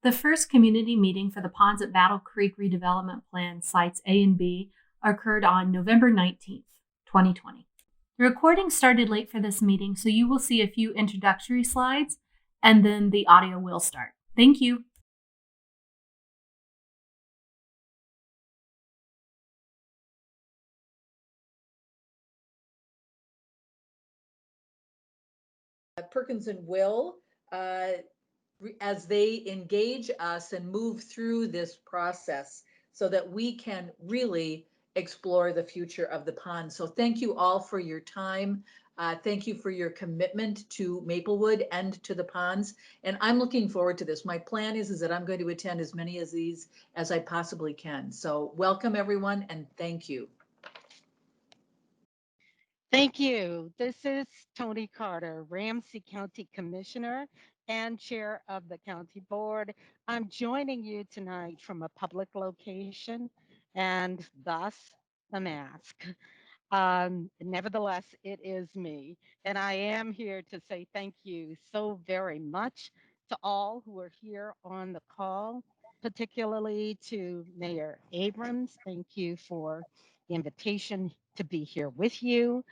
The first community meeting for the Ponds at Battle Creek Redevelopment Plan Sites A and B occurred on November 19th, 2020. The recording started late for this meeting, so you will see a few introductory slides and then the audio will start. Thank you. Perkins&Will, as they engage us and move through this process so that we can really explore the future of the pond. So thank you all for your time. Thank you for your commitment to Maplewood and to the ponds. And I'm looking forward to this. My plan is that I'm going to attend as many of these as I possibly can. So welcome everyone and thank you. Thank you. This is Tony Carter, Ramsey County Commissioner and Chair of the County Board. I'm joining you tonight from a public location and thus a mask. Nevertheless, it is me. And I am here to say thank you so very much to all who are here on the call, particularly to Mayor Abrams. Thank you for the invitation to be here with you.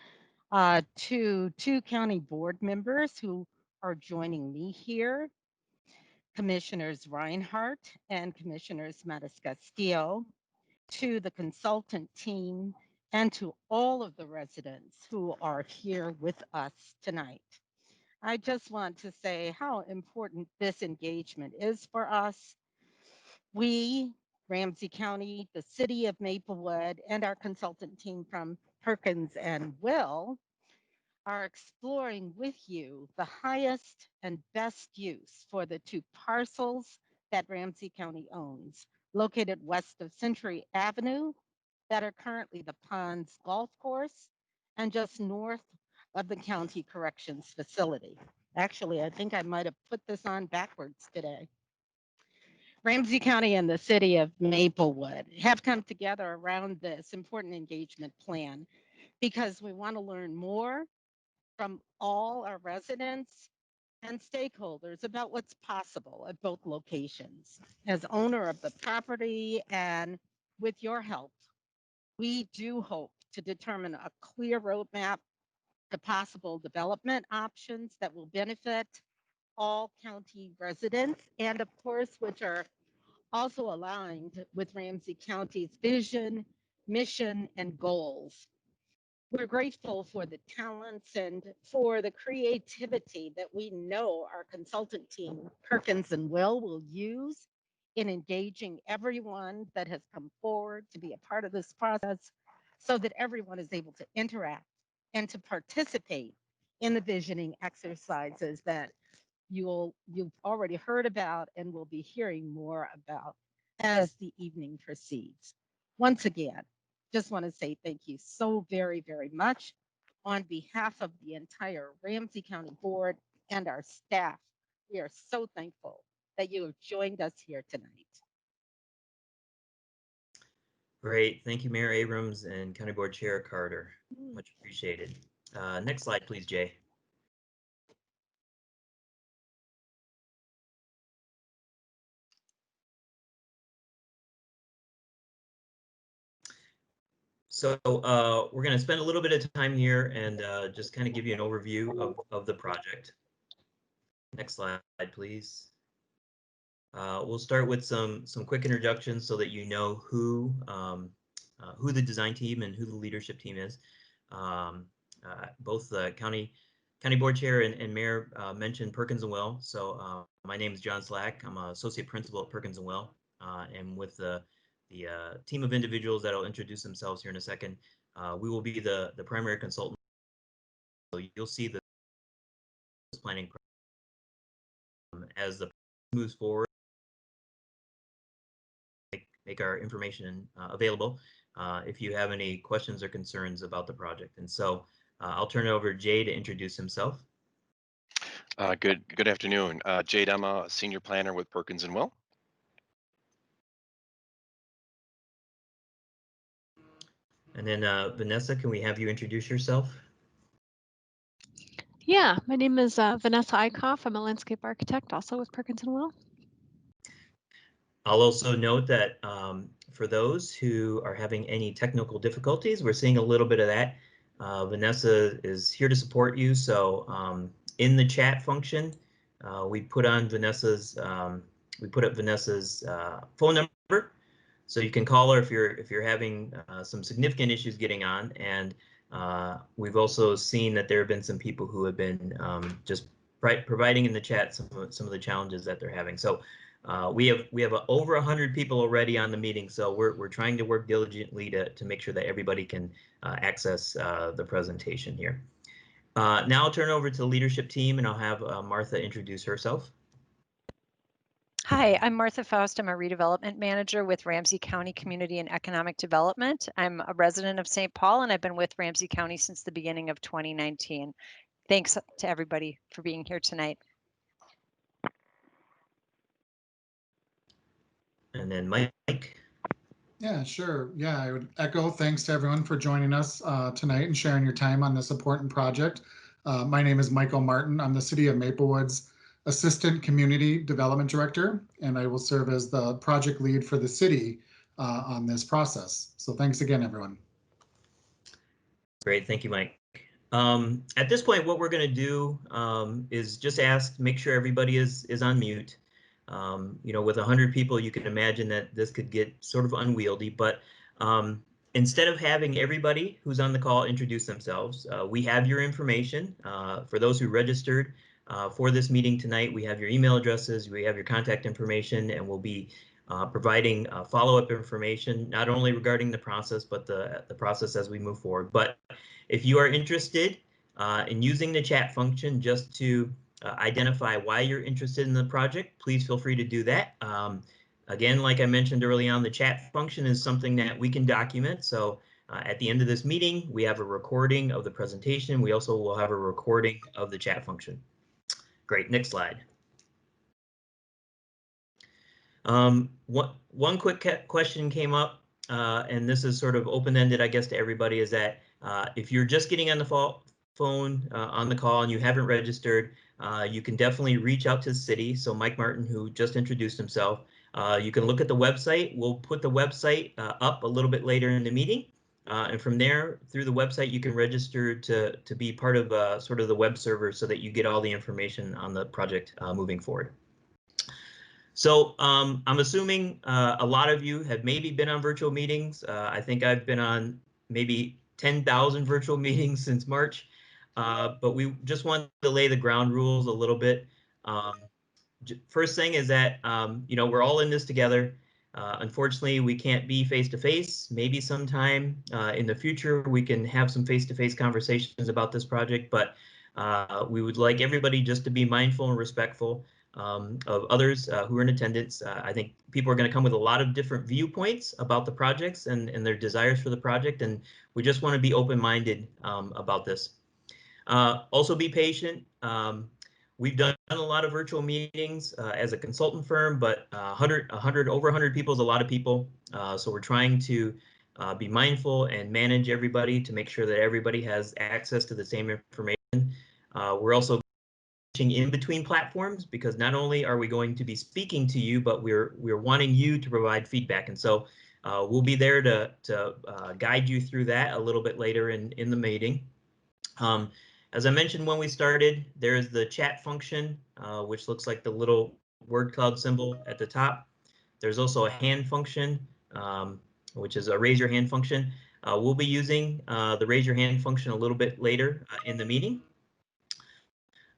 To two county board members who are joining me here, Commissioners Reinhardt and Commissioners Matascastillo, to the consultant team, and to all of the residents who are here with us tonight. I just want to say how important this engagement is for us. We, Ramsey County, the city of Maplewood, and our consultant team from Perkins&Will are exploring with you the highest and best use for the two parcels that Ramsey County owns, located west of Century Avenue, that are currently the Ponds Golf Course, and just north of the County Corrections Facility. Actually, I think I might have put this on backwards today. Ramsey County and the city of Maplewood have come together around this important engagement plan because we want to learn more from all our residents and stakeholders about what's possible at both locations. As owner of the property and with your help, we do hope to determine a clear roadmap to possible development options that will benefit all county residents and of course, which are also aligned with Ramsey County's vision, mission, and goals. We're grateful for the talents and for the creativity that we know our consultant team, Perkins&Will use in engaging everyone that has come forward to be a part of this process so that everyone is able to interact and to participate in the visioning exercises that you've already heard about and will be hearing more about as the evening proceeds. Once again, just want to say thank you so very, very much on behalf of the entire Ramsey County Board and our staff. We are so thankful that you have joined us here tonight. Great. Thank you, Mayor Abrams and County Board Chair Carter. Much appreciated. Next slide, please, Jay. So we're going to spend a little bit of time here and just kind of give you an overview of the project. Next slide, please. We'll start with some quick introductions so that you know who the design team and who the leadership team is. Both the county board chair and mayor mentioned Perkins&Will. So my name is John Slack. I'm an associate principal at Perkins&Will, and with the team of individuals that will introduce themselves here in a second, we will be the primary consultant. So you'll see the planning as the moves forward, make our information available if you have any questions or concerns about the project. And so I'll turn it over to Jay to introduce himself. Good afternoon. Jade Emma, senior planner with Perkins&Will. And then Vanessa, can we have you introduce yourself? Yeah, my name is Vanessa Eichhoff. I'm a landscape architect, also with Perkins&Will. I'll also note that for those who are having any technical difficulties, we're seeing a little bit of that. Vanessa is here to support you. So in the chat function, we put up Vanessa's phone number, so you can call her if you're having some significant issues getting on. And we've also seen that there have been some people who have been just providing in the chat some of the challenges that they're having. So we have over 100 people already on the meeting, so we're trying to work diligently to make sure that everybody can access the presentation here. Now I'll turn over to the leadership team, and I'll have Martha introduce herself. Hi, I'm Martha Faust. I'm a redevelopment manager with Ramsey County Community and Economic Development. I'm a resident of St. Paul, and I've been with Ramsey County since the beginning of 2019. Thanks to everybody for being here tonight. And then Mike. Yeah, sure. Yeah, I would echo thanks to everyone for joining us tonight and sharing your time on this important project. My name is Michael Martin. I'm the City of Maplewood's Assistant Community Development Director, and I will serve as the project lead for the city on this process. So thanks again, everyone. Great, thank you, Mike. At this point, what we're going to do is just make sure everybody is on mute. You know, with 100 people, you can imagine that this could get sort of unwieldy, but instead of having everybody who's on the call introduce themselves, we have your information. For those who registered for this meeting tonight, we have your email addresses, we have your contact information, and we'll be providing follow-up information, not only regarding the process, but the process as we move forward. But if you are interested in using the chat function just to identify why you're interested in the project, please feel free to do that. Again, like I mentioned early on, the chat function is something that we can document. So at the end of this meeting, we have a recording of the presentation. We also will have a recording of the chat function. Great, next slide. One quick question came up, and this is sort of open-ended, I guess, to everybody, is that if you're just getting on the phone on the call and you haven't registered, you can definitely reach out to the city. So Mike Martin, who just introduced himself, you can look at the website. We'll put the website up a little bit later in the meeting. And from there, through the website, you can register to be part of sort of the web server so that you get all the information on the project moving forward. So I'm assuming a lot of you have maybe been on virtual meetings. I think I've been on maybe 10,000 virtual meetings since March, but we just want to lay the ground rules a little bit. First thing is that, you know, we're all in this together. Unfortunately, we can't be face-to-face. Maybe sometime in the future, we can have some face-to-face conversations about this project, but we would like everybody just to be mindful and respectful of others who are in attendance. I think people are going to come with a lot of different viewpoints about the projects and their desires for the project, and we just want to be open-minded about this. Also be patient. We've done a lot of virtual meetings as a consultant firm, but over 100 people is a lot of people. So we're trying to be mindful and manage everybody to make sure that everybody has access to the same information. We're also in between platforms, because not only are we going to be speaking to you, but we're wanting you to provide feedback. And so we'll be there to guide you through that a little bit later in the meeting. As I mentioned when we started, there's the chat function, which looks like the little word cloud symbol at the top. There's also a hand function, which is a raise your hand function. We'll be using the raise your hand function a little bit later in the meeting.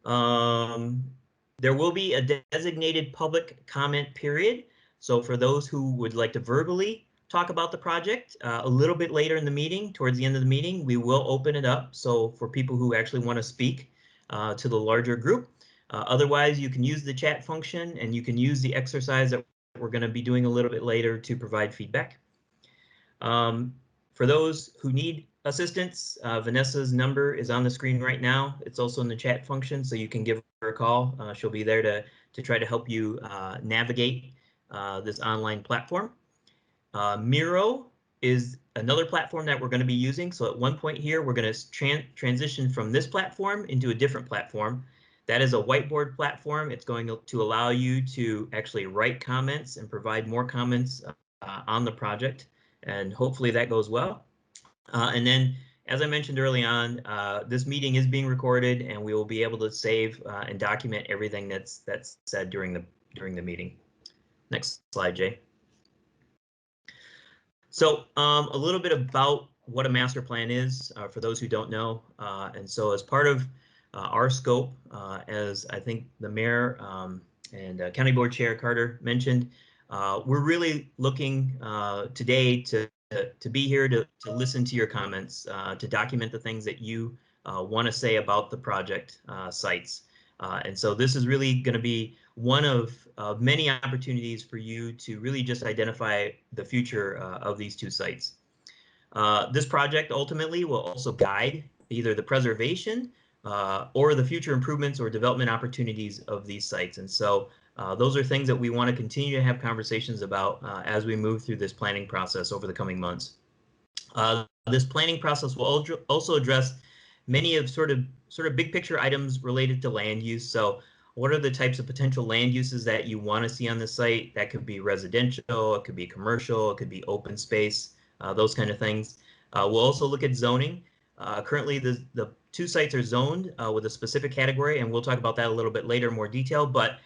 There will be a designated public comment period. So for those who would like to verbally talk about the project a little bit later in the meeting, towards the end of the meeting, we will open it up. So for people who actually want to speak to the larger group. Otherwise, you can use the chat function, and you can use the exercise that we're going to be doing a little bit later to provide feedback. For those who need assistance, Vanessa's number is on the screen right now. It's also in the chat function, so you can give her a call. She'll be there to try to help you navigate this online platform. Miro is another platform that we're going to be using. So at one point here, we're going to transition from this platform into a different platform. That is a whiteboard platform. It's going to allow you to actually write comments and provide more comments on the project, and hopefully that goes well. And then, as I mentioned early on, this meeting is being recorded, and we will be able to save and document everything that's said during the meeting. Next slide, Jay. So a little bit about what a master plan is for those who don't know. And so as part of our scope, as I think the mayor and County Board Chair Carter mentioned, we're really looking today to be here to listen to your comments, to document the things that you want to say about the project sites. And so this is really going to be one of many opportunities for you to really just identify the future of these two sites. This project ultimately will also guide either the preservation or the future improvements or development opportunities of these sites. And so those are things that we want to continue to have conversations about as we move through this planning process over the coming months. This planning process will also address many of sort of big picture items related to land use. So what are the types of potential land uses that you want to see on the site? That could be residential, it could be commercial, it could be open space, those kind of things. We'll also look at zoning. Currently, the two sites are zoned with a specific category, and we'll talk about that a little bit later in more detail, but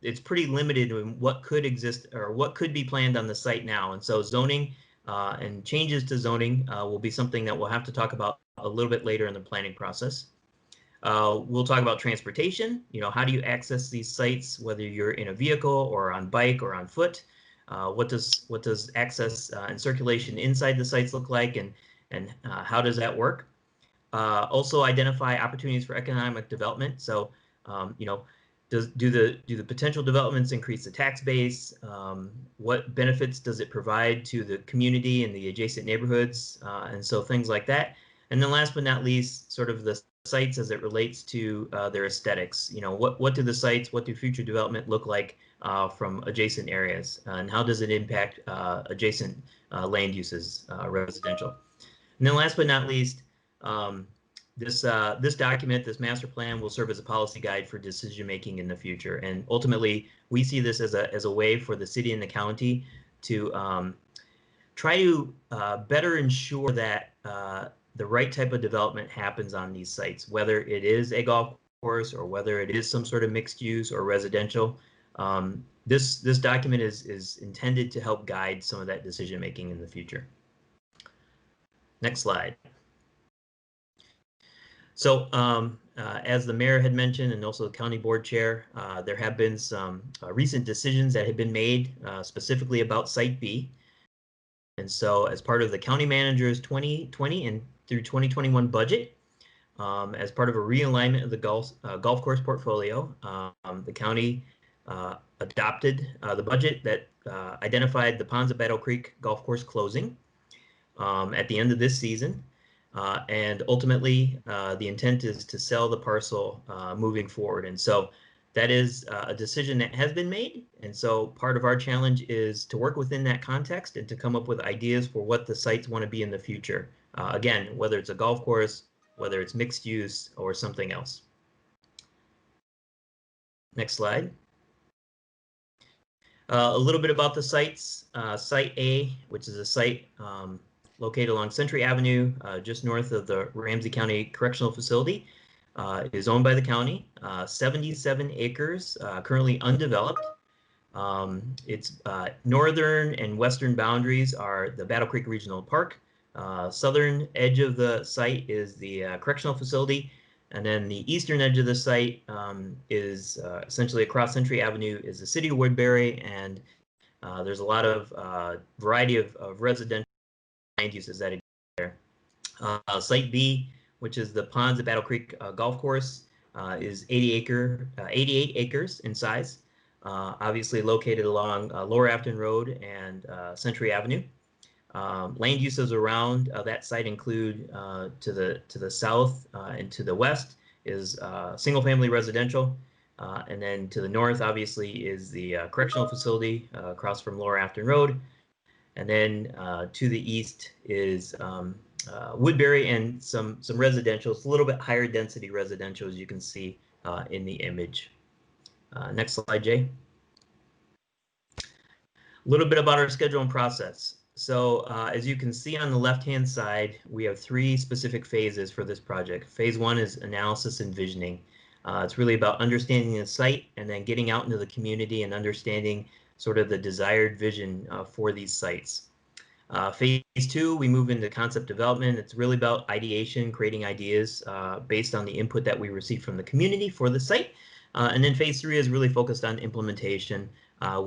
it's pretty limited in what could exist or what could be planned on the site now. And so zoning and changes to zoning will be something that we'll have to talk about a little bit later in the planning process. We'll talk about transportation. You know, how do you access these sites, whether you're in a vehicle or on bike or on foot? What does access and circulation inside the sites look like, and how does that work? Also identify opportunities for economic development. So, you know, do the potential developments increase the tax base? What benefits does it provide to the community and the adjacent neighborhoods? And so things like that. And then last but not least, sort of the sites as it relates to their aesthetics. You know, what do the sites, what do future development look like from adjacent areas, and how does it impact adjacent land uses, residential? And then last but not least, this document, this master plan, will serve as a policy guide for decision making in the future. And ultimately, we see this as a way for the city and the county to try to better ensure that the right type of development happens on these sites, whether it is a golf course or whether it is some sort of mixed use or residential. This document is intended to help guide some of that decision making in the future. Next slide. So as the mayor had mentioned, and also the county board chair, there have been some recent decisions that have been made specifically about Site B. And so as part of the county manager's 2020 and through 2021 budget, as part of a realignment of the golf course portfolio, the county adopted the budget that identified the ponds at Battle Creek golf course closing at the end of this season. And ultimately, the intent is to sell the parcel moving forward. And so that is a decision that has been made. And so part of our challenge is to work within that context and to come up with ideas for what the sites want to be in the future. Again, whether it's a golf course, whether it's mixed use or something else. Next slide. A little bit about the sites. Site A, which is a site located along Century Avenue, just north of the Ramsey County Correctional Facility, is owned by the county. 77 acres, currently undeveloped. Its northern and western boundaries are the Battle Creek Regional Park. Southern edge of the site is the correctional facility, and then the eastern edge of the site is essentially across Century Avenue is the city of Woodbury, and there's a lot of variety of residential land uses that exist there. Site B, which is the ponds at Battle Creek Golf Course, is 88 acres in size, obviously located along Lower Afton Road and Century Avenue. Land uses around that site include to the south and to the west is single-family residential, and then to the north, obviously, is the correctional facility across from Lower Afton Road, and then to the east is Woodbury and some residential. It's a little bit higher density residential, as you can see in the image. Next slide, Jay. A little bit about our schedule and process. So as you can see on the left-hand side, we have 3 specific phases for this project. Phase 1 is analysis and visioning. It's really about understanding the site and then getting out into the community and understanding sort of the desired vision for these sites. Phase 2, we move into concept development. It's really about ideation, creating ideas based on the input that we receive from the community for the site. And then phase 3 is really focused on implementation,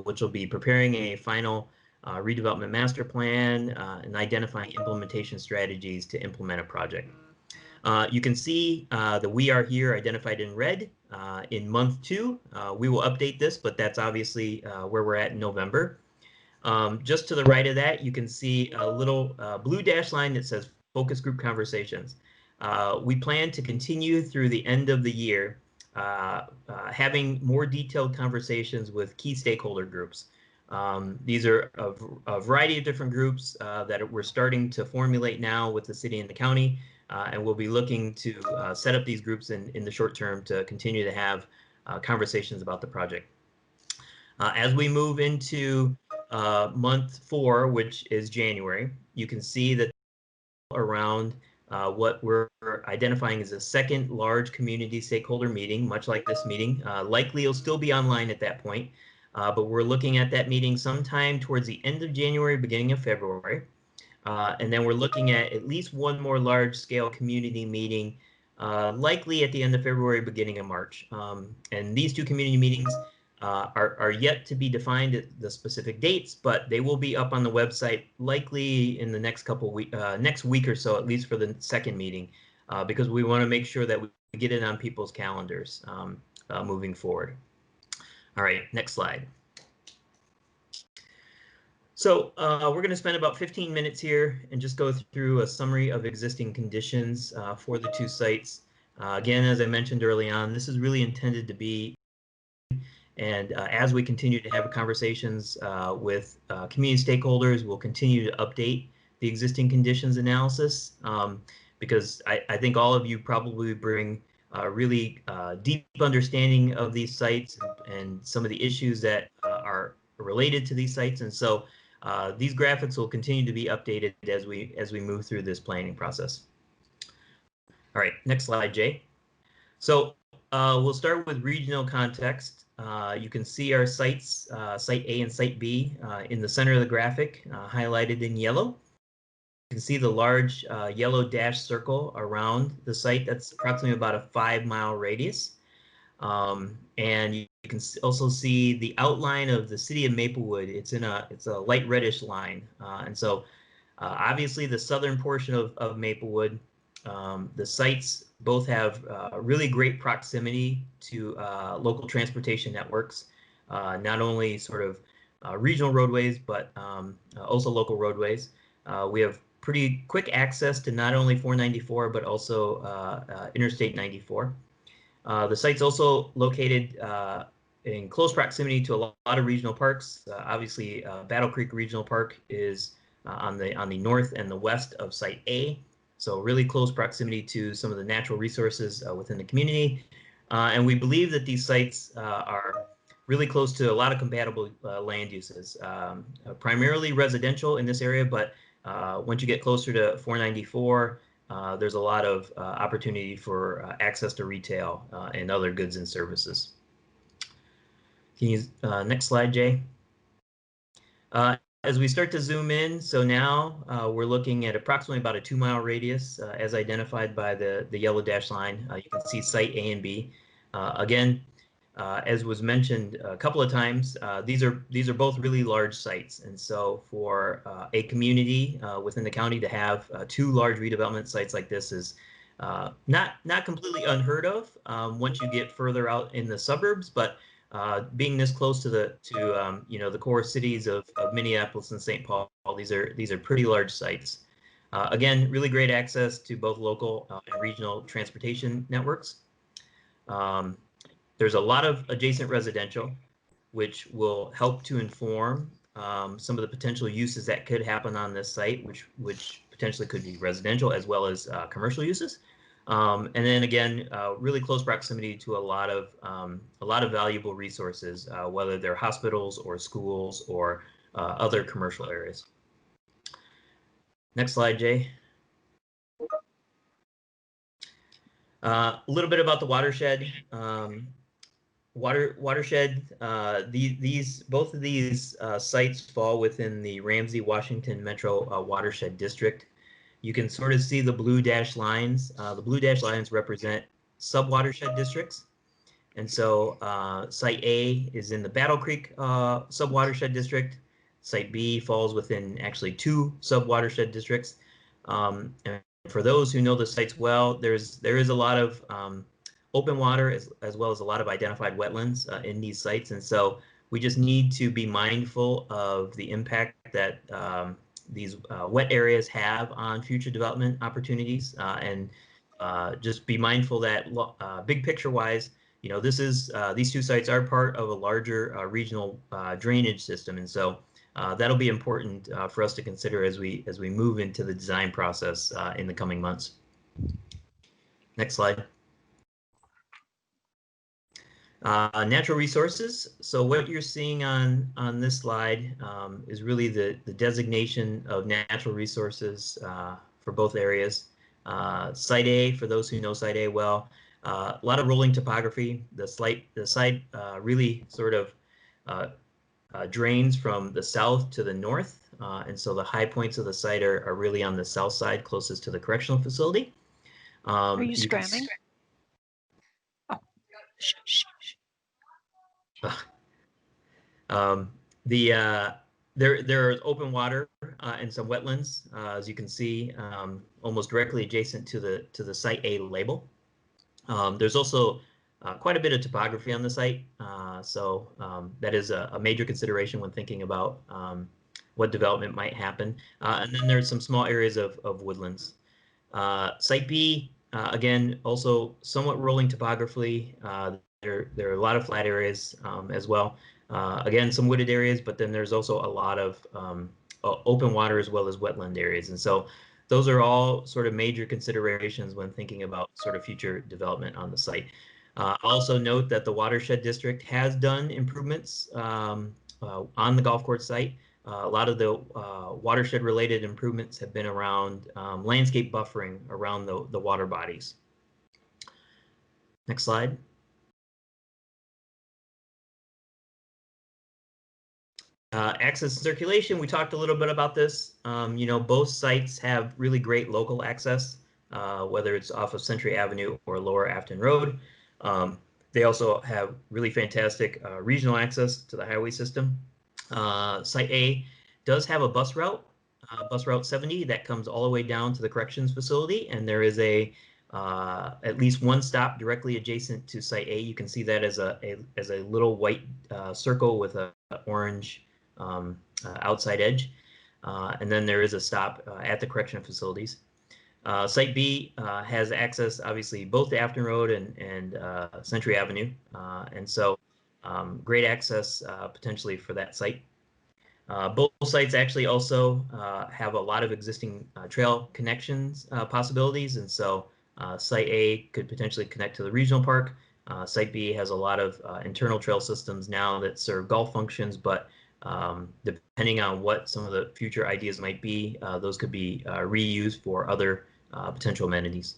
which will be preparing a final redevelopment master plan and identifying implementation strategies to implement a project. You can see the "we are here" identified in red in month 2. We will update this, but that's obviously where we're at in November. Just to the right of that, you can see a little blue dash line that says focus group conversations. We plan to continue through the end of the year having more detailed conversations with key stakeholder groups. These are a variety of different groups that we're starting to formulate now with the city and the county, and we'll be looking to set up these groups in the short term to continue to have conversations about the project. As we move into month 4, which is January, you can see that around what we're identifying as a second large community stakeholder meeting, much like this meeting. Likely it'll still be online at that point, but we're looking at that meeting sometime towards the end of January, beginning of February. And then we're looking at least one more large scale community meeting, likely at the end of February, beginning of March. And these 2 community meetings are yet to be defined at the specific dates, but they will be up on the website likely in the next next week or so, at least for the second meeting, because we want to make sure that we get it on people's calendars moving forward. All right, next slide. So we're going to spend about 15 minutes here and just go through a summary of existing conditions for the 2 sites. Again, as I mentioned early on, this is really intended to be, and as we continue to have conversations with community stakeholders, we'll continue to update the existing conditions analysis because I think all of you probably bring a really deep understanding of these sites and some of the issues that are related to these sites. And so these graphics will continue to be updated as we move through this planning process. All right, next slide, Jay. So we'll start with regional context. You can see our sites, Site A and Site B, in the center of the graphic, highlighted in yellow. You can see the large yellow dash circle around the site. That's approximately about a 5-mile radius. And you can also see the outline of the city of Maplewood. It's a light reddish line. And so obviously the southern portion of Maplewood, the sites both have really great proximity to local transportation networks, not only sort of regional roadways, but also local roadways. We have pretty quick access to not only 494, but also Interstate 94. The site's also located in close proximity to a lot of regional parks. Obviously, Battle Creek Regional Park is on the north and the west of Site A. So really close proximity to some of the natural resources within the community. And we believe that these sites are really close to a lot of compatible land uses, primarily residential in this area, but once you get closer to 494, there's a lot of opportunity for access to retail and other goods and services. Can you, next slide, Jay? As we start to zoom in, so now we're looking at approximately about a 2-mile radius as identified by the yellow dash line. You can see Site A and B. Again, as was mentioned a couple of times, these are both really large sites. And so for a community within the county to have 2 large redevelopment sites like this is not completely unheard of once you get further out in the suburbs, but being this close to the core cities of Minneapolis and St. Paul, these are pretty large sites. Again, really great access to both local and regional transportation networks. There's a lot of adjacent residential, which will help to inform some of the potential uses that could happen on this site, which potentially could be residential as well as commercial uses. And then again, really close proximity to a lot of valuable resources, whether they're hospitals or schools or other commercial areas. Next slide, Jay. A little bit about the watershed. Watershed. Both of these sites fall within the Ramsey Washington Metro Watershed District. You can sort of see the blue dashed lines. The blue dashed lines represent sub-watershed districts. And so Site A is in the Battle Creek sub-watershed district. Site B falls within actually 2 sub-watershed districts. And for those who know the sites well, there is a lot of open water as well as a lot of identified wetlands in these sites. And so we just need to be mindful of the impact that these wet areas have on future development opportunities, and just be mindful that big picture wise, you know, these 2 sites are part of a larger regional drainage system, and so that'll be important for us to consider as we move into the design process in the coming months. Next slide. Natural resources. So what you're seeing on this slide is really the designation of natural resources for both areas. Site A, for those who know Site A well, a lot of rolling topography. The site really sort of drains from the south to the north, and so the high points of the site are really on the south side, closest to the correctional facility. Are you scramming? Shh, shh, shh. There is open water and some wetlands, as you can see, almost directly adjacent to the Site A label. There's also quite a bit of topography on the site, so that is a major consideration when thinking about what development might happen. And then there's some small areas of woodlands. Site B, again, also somewhat rolling topography. There are a lot of flat areas as well. Again, some wooded areas, but then there's also a lot of open water as well as wetland areas. And so those are all sort of major considerations when thinking about sort of future development on the site. Also note that the watershed district has done improvements on the golf course site. A lot of the watershed related improvements have been around landscape buffering around the water bodies. Next slide. Access and circulation, we talked a little bit about this. You know, both sites have really great local access, whether it's off of Century Avenue or Lower Afton Road. They also have really fantastic regional access to the highway system. Site A does have a bus route 70, that comes all the way down to the corrections facility, and there is at least one stop directly adjacent to Site A. You can see that as a little white circle with a orange outside edge, and then there is a stop at the correctional facilities. Site B has access, obviously, both to Afton Road and Century Avenue, and so great access potentially for that site. Both sites actually also have a lot of existing trail connections possibilities, and so Site A could potentially connect to the regional park. Site B has a lot of internal trail systems now that serve golf functions, but depending on what some of the future ideas might be, those could be reused for other potential amenities.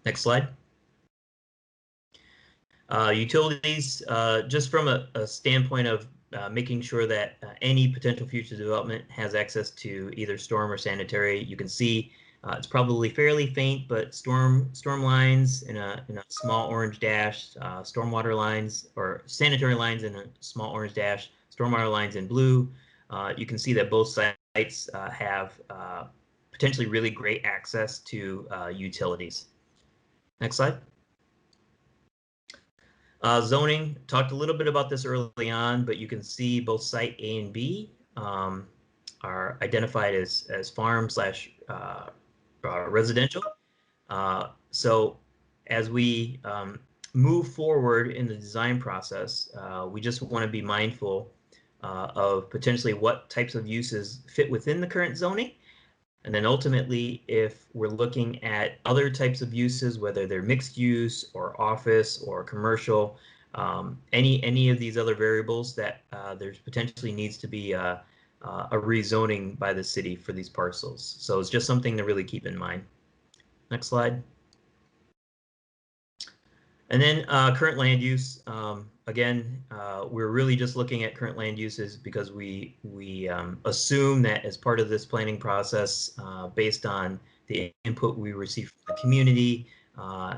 Next slide. Utilities, just from a standpoint of making sure that any potential future development has access to either storm or sanitary. You can see it's probably fairly faint, but storm lines in a small orange dash, stormwater lines or sanitary lines in a small orange dash, stormwater lines in blue. You can see that both sites have potentially really great access to utilities. Next slide. Zoning, talked a little bit about this early on, but you can see both Site A and B are identified as farm slash residential. So as we move forward in the design process, we just want to be mindful of potentially what types of uses fit within the current zoning, And then ultimately, if we're looking at other types of uses, whether they're mixed use or office or commercial, any of these other variables, that there's potentially needs to be a rezoning by the city for these parcels. So it's just something to really keep in mind. Next slide. And then current land use. Again, we're really just looking at current land uses because we assume that as part of this planning process, based on the input we receive from the community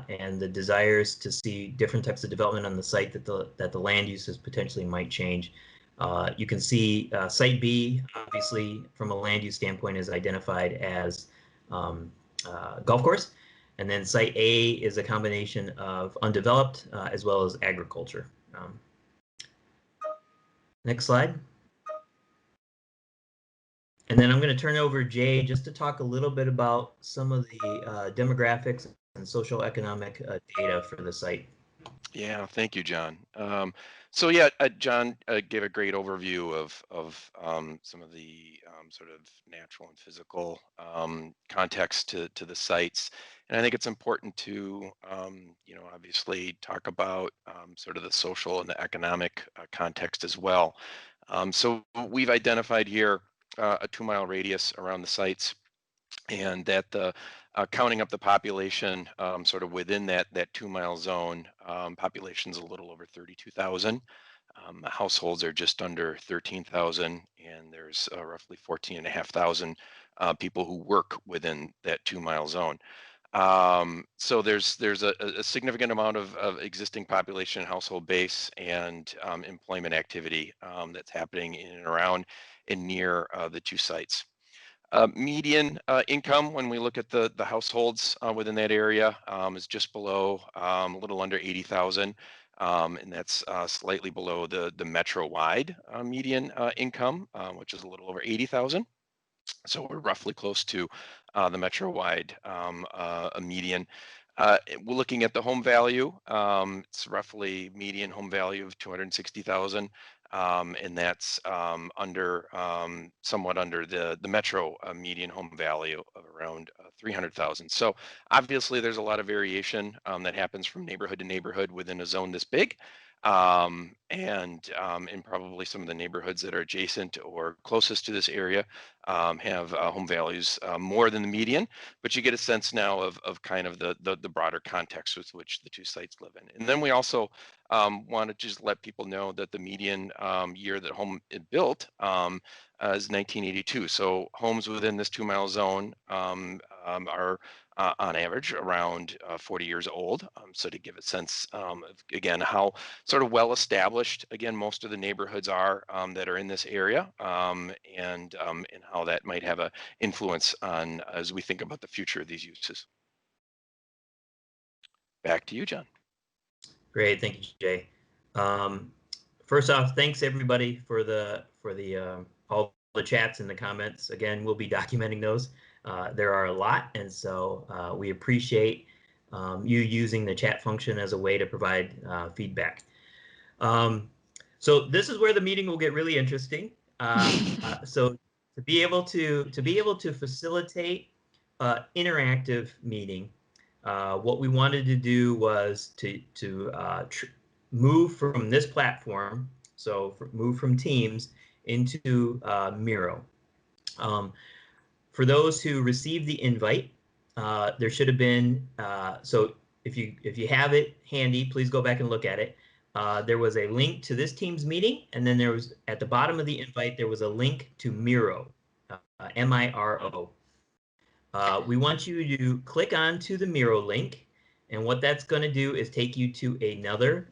and the desires to see different types of development on the site, that the land uses potentially might change. You can see Site B, obviously, from a land use standpoint, is identified as golf course. And then Site A is a combination of undeveloped as well as agriculture. Next slide. And then I'm going to turn it over to Jay just to talk a little bit about some of the demographics and social economic data for the site. Yeah, thank you, John. So yeah, John gave a great overview of some of the sort of natural and physical context to the sites, and I think it's important to obviously talk about sort of the social and the economic context as well. So we've identified here a 2-mile radius around the sites, and that the counting up the population sort of within that 2-mile zone, population's a little over 32,000. Households are just under 13,000, and there's roughly 14,500 people who work within that 2-mile zone. So there's a significant amount of existing population, household base, and employment activity that's happening in and around and near the two sites. Median income, when we look at the households within that area, is just below a little under 80,000, and that's slightly below the metro-wide median income, which is a little over 80,000. So we're roughly close to the metro-wide a median. We're looking at the home value. It's roughly median home value of 260,000. And that's somewhat under the metro median home value of around 300,000. So obviously there's a lot of variation that happens from neighborhood to neighborhood within a zone this big. And probably some of the neighborhoods that are adjacent or closest to this area have home values more than the median, but you get a sense now of kind of the broader context with which the two sites live in. And then we also want to just let people know that the median year that home is built is 1982. So homes within this 2-mile zone are on average around 40 years old. So to give a sense of, again, how sort of well established, again, most of the neighborhoods are that are in this area, and how that might have an influence on as we think about the future of these uses. Back to you, John. Great, thank you, Jay. First off, thanks everybody for the all the chats and the comments. Again, we'll be documenting those. There are a lot, and so we appreciate you using the chat function as a way to provide feedback. So this is where the meeting will get really interesting. So to be able to facilitate interactive meeting, what we wanted to do was to move from this platform, so move from Teams into Miro. For those who received the invite, there should have been, so if you have it handy, please go back and look at it. There was a link to this Teams meeting, and then there was, at the bottom of the invite, there was a link to Miro, M-I-R-O. We want you to click onto the Miro link, and what that's going to do is take you to another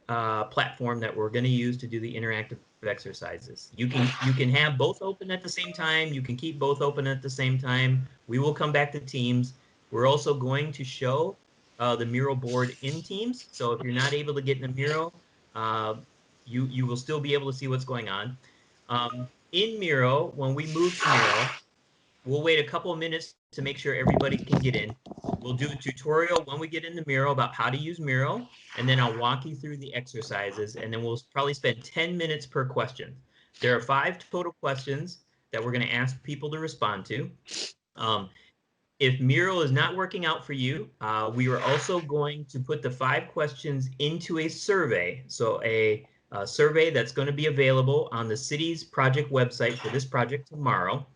platform that we're going to use to do the interactive exercises. You can have both open at the same time. You can keep both open at the same time. We will come back to Teams. We're also going to show the Miro board in Teams. So if you're not able to get in the Miro, you will still be able to see what's going on. In Miro, when we move to Miro, we'll wait a couple of minutes to make sure everybody can get in. We'll do a tutorial when we get into Miro about how to use Miro, and then I'll walk you through the exercises, and then we'll probably spend 10 minutes per question. There are 5 total questions that we're going to ask people to respond to. if Miro is not working out for you, we are also going to put the 5 questions into a survey. So a survey that's going to be available on the city's project website for this project tomorrow.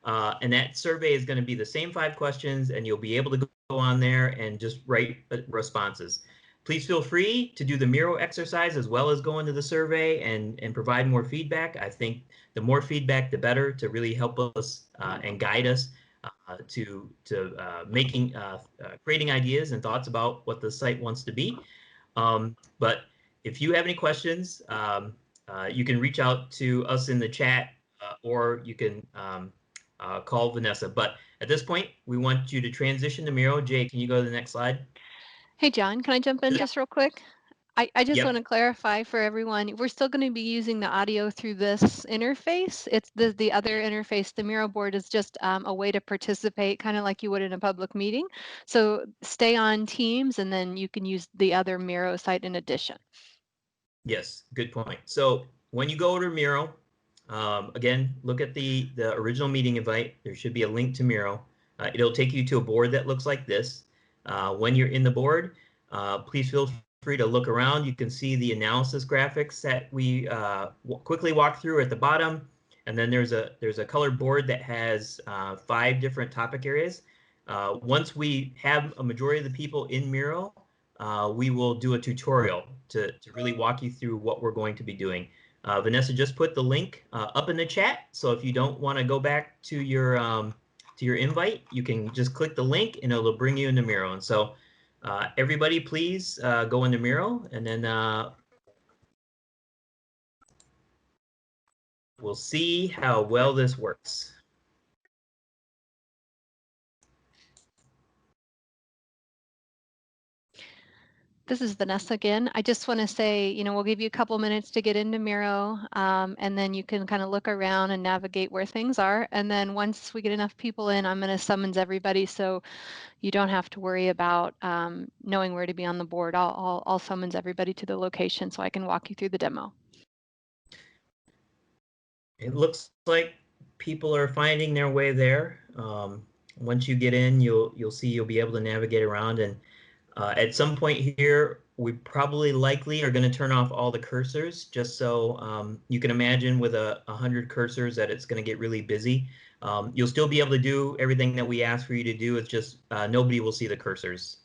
And that survey is going to be the same 5 questions, and you'll be able to go on there and just write responses. Please feel free to do the Miro exercise as well as go into the survey and provide more feedback. I think the more feedback, the better, to really help us and guide us to making creating ideas and thoughts about what the site wants to be. But if you have any questions, you can reach out to us in the chat, or you can call Vanessa. But at this point, we want you to transition to Miro. Jay, can you go to the next slide? Hey, John, can I jump in just real quick? I just Yep. want to clarify for everyone, we're still going to be using the audio through this interface. It's the other interface. The Miro board is just a way to participate, kind of like you would in a public meeting. So stay on Teams, and then you can use the other Miro site in addition. Yes, good point. So when you go to Miro, again, look at the original meeting invite. There should be a link to Miro. It'll take you to a board that looks like this. When you're in the board, please feel free to look around. You can see the analysis graphics that we quickly walk through at the bottom. And then there's a colored board that has 5 different topic areas. Once we have a majority of the people in Miro, we will do a tutorial to really walk you through what we're going to be doing. Vanessa just put the link up in the chat, so if you don't want to go back to your invite, you can just click the link and it'll bring you into Miro. And so everybody, please go into Miro, and then we'll see how well this works. This is Vanessa again. I just want to say, we'll give you a couple minutes to get into Miro, and then you can kind of look around and navigate where things are. And then once we get enough people in, I'm going to summons everybody, so you don't have to worry about knowing where to be on the board. I'll summons everybody to the location so I can walk you through the demo. It looks like people are finding their way there. Once you get in, you'll see you'll be able to navigate around, and at some point here, we probably likely are going to turn off all the cursors, just so you can imagine with 100 cursors that it's going to get really busy. You'll still be able to do everything that we ask for you to do. It's just nobody will see the cursors.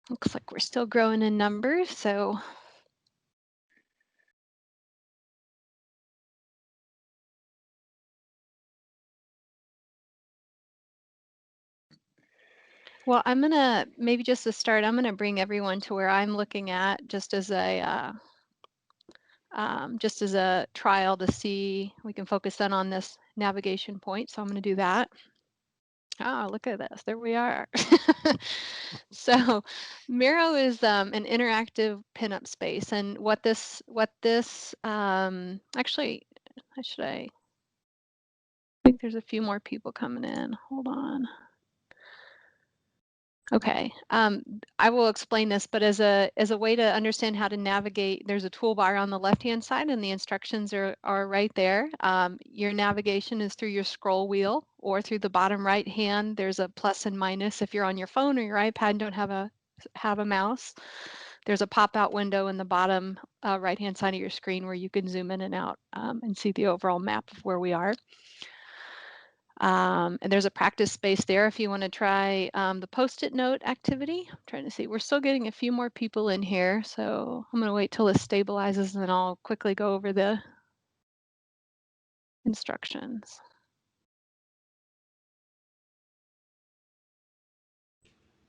Looks like we're still growing in numbers, so well, I'm gonna maybe just to start, I'm gonna bring everyone to where I'm looking at just as a trial to see we can focus in on this navigation point. So I'm going to do that. Oh, look at this. There we are. So Miro is an interactive pinup space. And what this actually, I think there's a few more people coming in. Hold on. Okay, I will explain this, but as a way to understand how to navigate, there's a toolbar on the left-hand side, and the instructions are right there. Your navigation is through your scroll wheel, or through the bottom right hand. There's a plus and minus. If you're on your phone or your iPad and don't have a mouse, there's a pop-out window in the bottom right-hand side of your screen where you can zoom in and out and see the overall map of where we are. And there's a practice space there if you want to try the post-it note activity. I'm trying to see, we're still getting a few more people in here, so I'm going to wait till this stabilizes and then I'll quickly go over the instructions.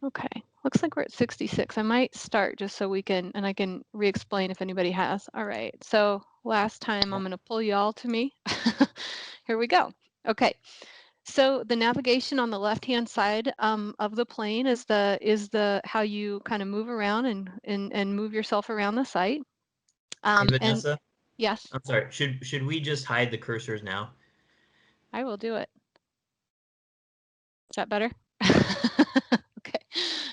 Okay, looks like we're at 66. I might start just so we can, and I can re-explain if anybody has. All right, so last time I'm going to pull you all to me. Here we go. Okay. So the navigation on the left-hand side of the plane is the how you kind of move around and move yourself around the site. Hey, Vanessa? And yes, I'm sorry. Should we just hide the cursors now? I will do it. Is that better? Okay,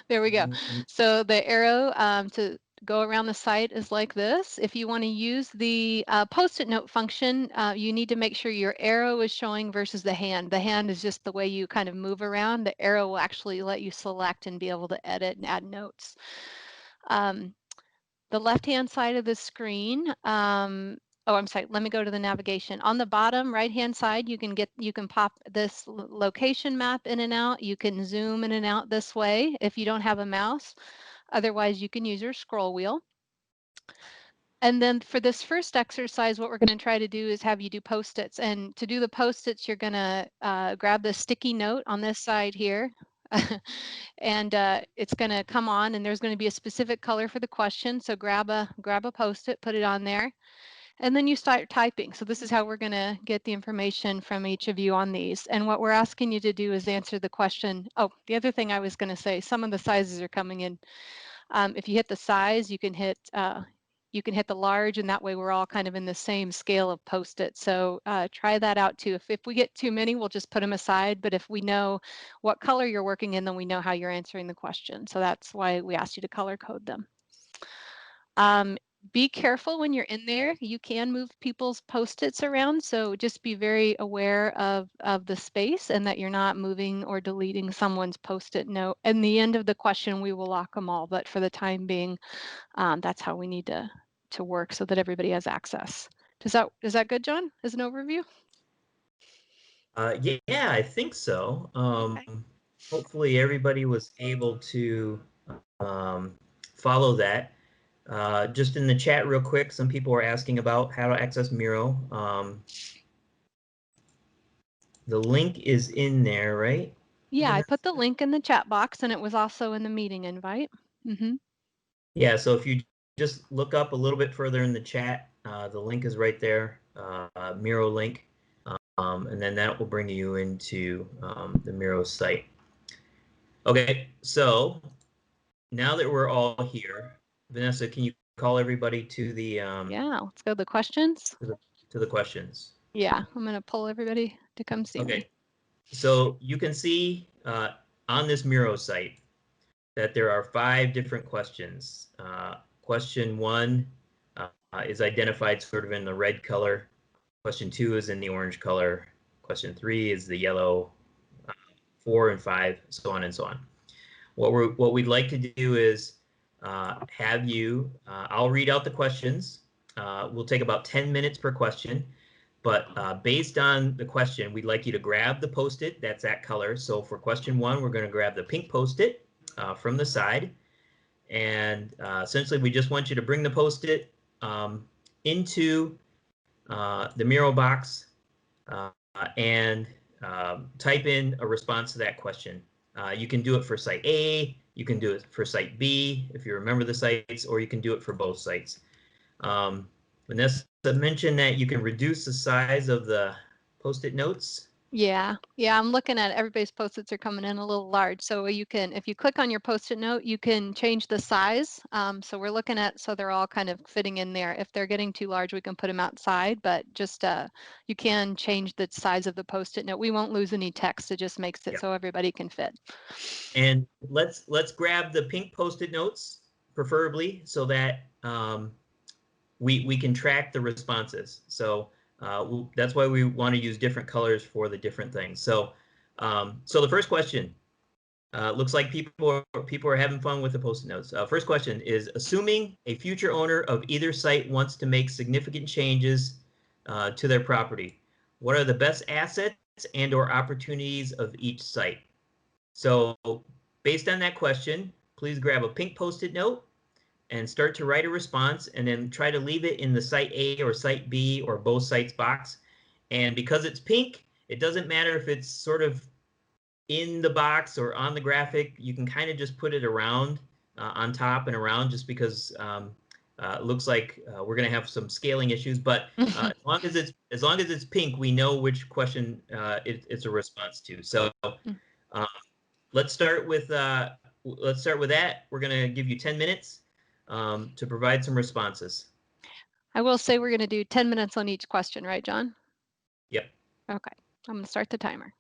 there we go. So the arrow to go around the site is like this. If you want to use the post-it note function, you need to make sure your arrow is showing versus the hand. The hand is just the way you kind of move around. The arrow will actually let you select and be able to edit and add notes. The left-hand side of the screen, oh, I'm sorry, let me go to the navigation. On the bottom right-hand side, you can pop this location map in and out. You can zoom in and out this way if you don't have a mouse. Otherwise, you can use your scroll wheel. And then for this first exercise, what we're going to try to do is have you do Post-its. And to do the Post-its, you're going to grab the sticky note on this side here. And it's going to come on, and there's going to be a specific color for the question. So grab a Post-it, put it on there, and then you start typing. So this is how we're going to get the information from each of you on these. And what we're asking you to do is answer the question. Oh, the other thing I was going to say, some of the sizes are coming in. If you hit the size, you can hit the large, and that way we're all kind of in the same scale of Post-it. So try that out too. If we get too many, we'll just put them aside. But if we know what color you're working in, then we know how you're answering the question. So that's why we asked you to color code them. Be careful when you're in there. You can move people's Post-its around, so just be very aware of the space and that you're not moving or deleting someone's Post-it note. At the end of the question, we will lock them all, but for the time being, that's how we need to work so that everybody has access. Is that good, John, as an overview? Yeah, I think so. Okay. Hopefully everybody was able to follow that. Just in the chat real quick, some people are asking about how to access Miro. The link is in there, right? Yeah, I put the link in the chat box, and it was also in the meeting invite. Mm-hmm. Yeah, so if you just look up a little bit further in the chat, the link is right there, Miro link, and then that will bring you into the Miro site. Okay, so now that we're all here, Vanessa, can you call everybody to the Yeah, let's go to the questions. to the questions? Yeah, I'm going to pull everybody to come see me. Okay, so you can see on this Miro site that there are 5 different questions. Question 1 is identified sort of in the red color. Question 2 is in the orange color. Question 3 is the yellow. 4 and 5, so on and so on. What we'd like to do is have you. I'll read out the questions. We'll take about 10 minutes per question. But based on the question, we'd like you to grab the Post-it. That's that color. So for question 1, we're going to grab the pink Post-it from the side. And essentially, we just want you to bring the Post-it into the Miro box and type in a response to that question. You can do it for site A, you can do it for site B, if you remember the sites, or you can do it for both sites. Vanessa mentioned that you can reduce the size of the Post-it notes. Yeah, I'm looking at everybody's Post-its are coming in a little large. So you can, if you click on your Post-it note, you can change the size. So we're looking at, so they're all kind of fitting in there. If they're getting too large, we can put them outside, but just you can change the size of the Post-it note. We won't lose any text. It just makes it so everybody can fit. And let's grab the pink Post-it notes, preferably, so that we can track the responses. So that's why we want to use different colors for the different things. So so the first question, looks like people are having fun with the Post-it notes. First question is, assuming a future owner of either site wants to make significant changes to their property, what are the best assets and or opportunities of each site? So based on that question, please grab a pink Post-it note and start to write a response, and then try to leave it in the site A or site B or both sites box. And because it's pink, it doesn't matter if it's sort of in the box or on the graphic. You can kind of just put it around on top and around, just because it looks like we're going to have some scaling issues. But as long as it's pink, we know which question it's a response to. So let's start with that. We're going to give you 10 minutes to provide some responses. I will say we're going to do 10 minutes on each question, right, John? Yep. Okay. I'm going to start the timer.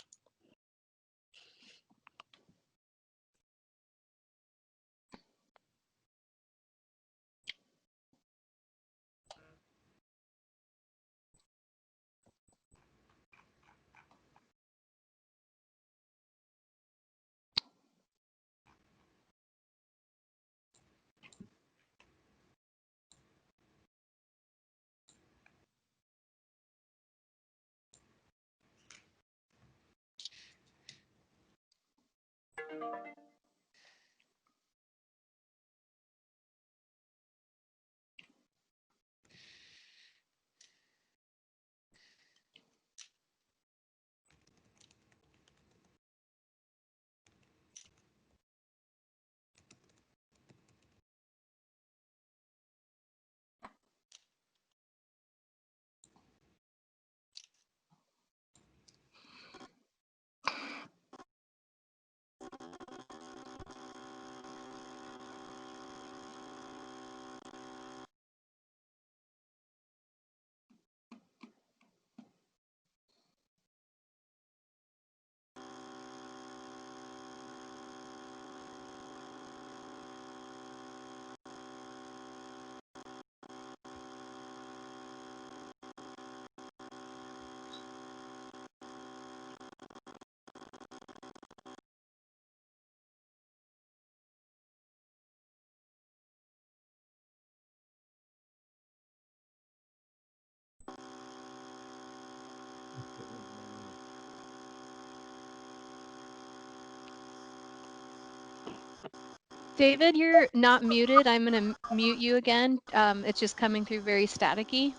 David, you're not muted. I'm going to mute you again. It's just coming through very staticky.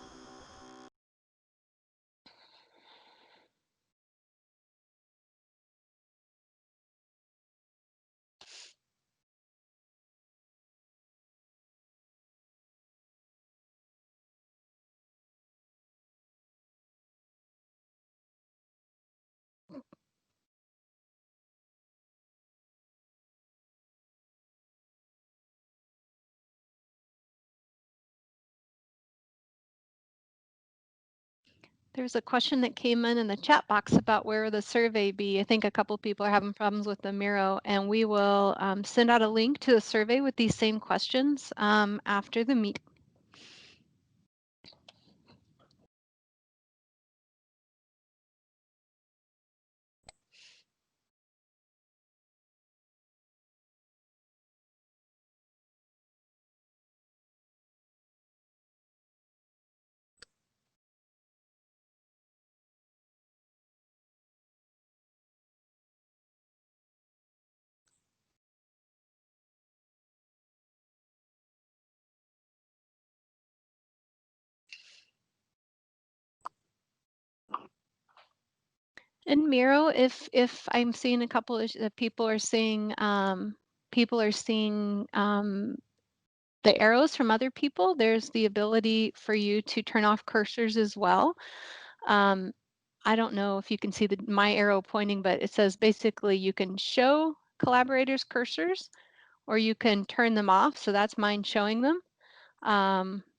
There's a question that came in the chat box about where the survey be. I think a couple people are having problems with the Miro, and we will send out a link to the survey with these same questions after the meeting. In Miro, if I'm seeing a couple of people are seeing the arrows from other people, there's the ability for you to turn off cursors as well. I don't know if you can see my arrow pointing, but it says basically you can show collaborators cursors or you can turn them off. So that's mine showing them.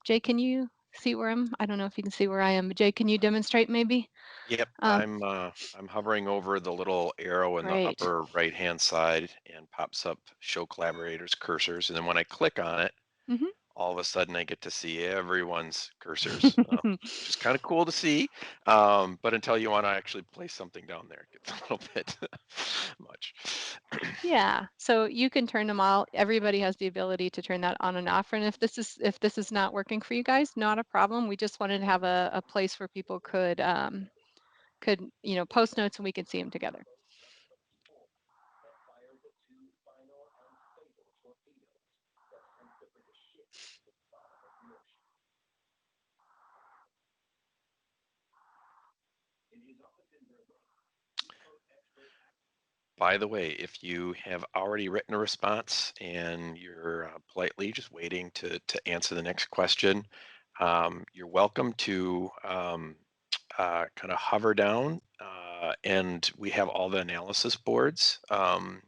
Jay, can you see where I don't know if you can see where I am, but Jay, can you demonstrate maybe? Yep, I'm hovering over the little arrow in the Great. upper right-hand side and pops up show collaborators cursors. And then when I click on it, Mhm. all of a sudden I get to see everyone's cursors, which is kind of cool to see. But until you want to actually place something down there, it gets a little bit much. Yeah, so you can turn them all. Everybody has the ability to turn that on and off. And if this is not working for you guys, not a problem. We just wanted to have a place where people could post notes and we could see them together. By the way, if you have already written a response and you're politely just waiting to answer the next question, you're welcome to kind of hover down and we have all the analysis boards on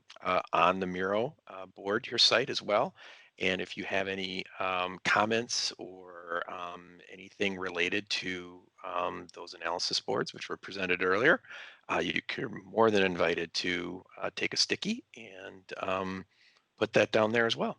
the Miro board, your site as well. And if you have any comments or anything related to those analysis boards, which were presented earlier, you're more than invited to take a sticky and put that down there as well.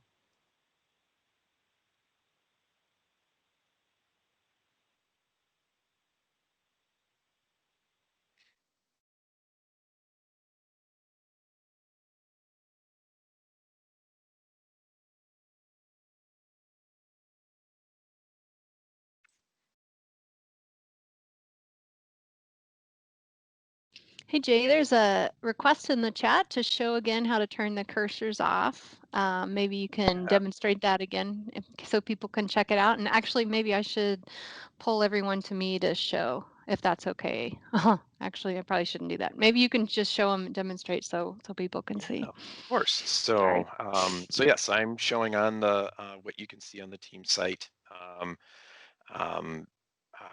Hey Jay, there's a request in the chat to show again how to turn the cursors off. Maybe you can demonstrate that again so people can check it out. And actually, maybe I should pull everyone to me to show, if that's okay. Actually, I probably shouldn't do that. Maybe you can just show them and demonstrate so people can see. Of course. So, so yes, I'm showing on the what you can see on the team site.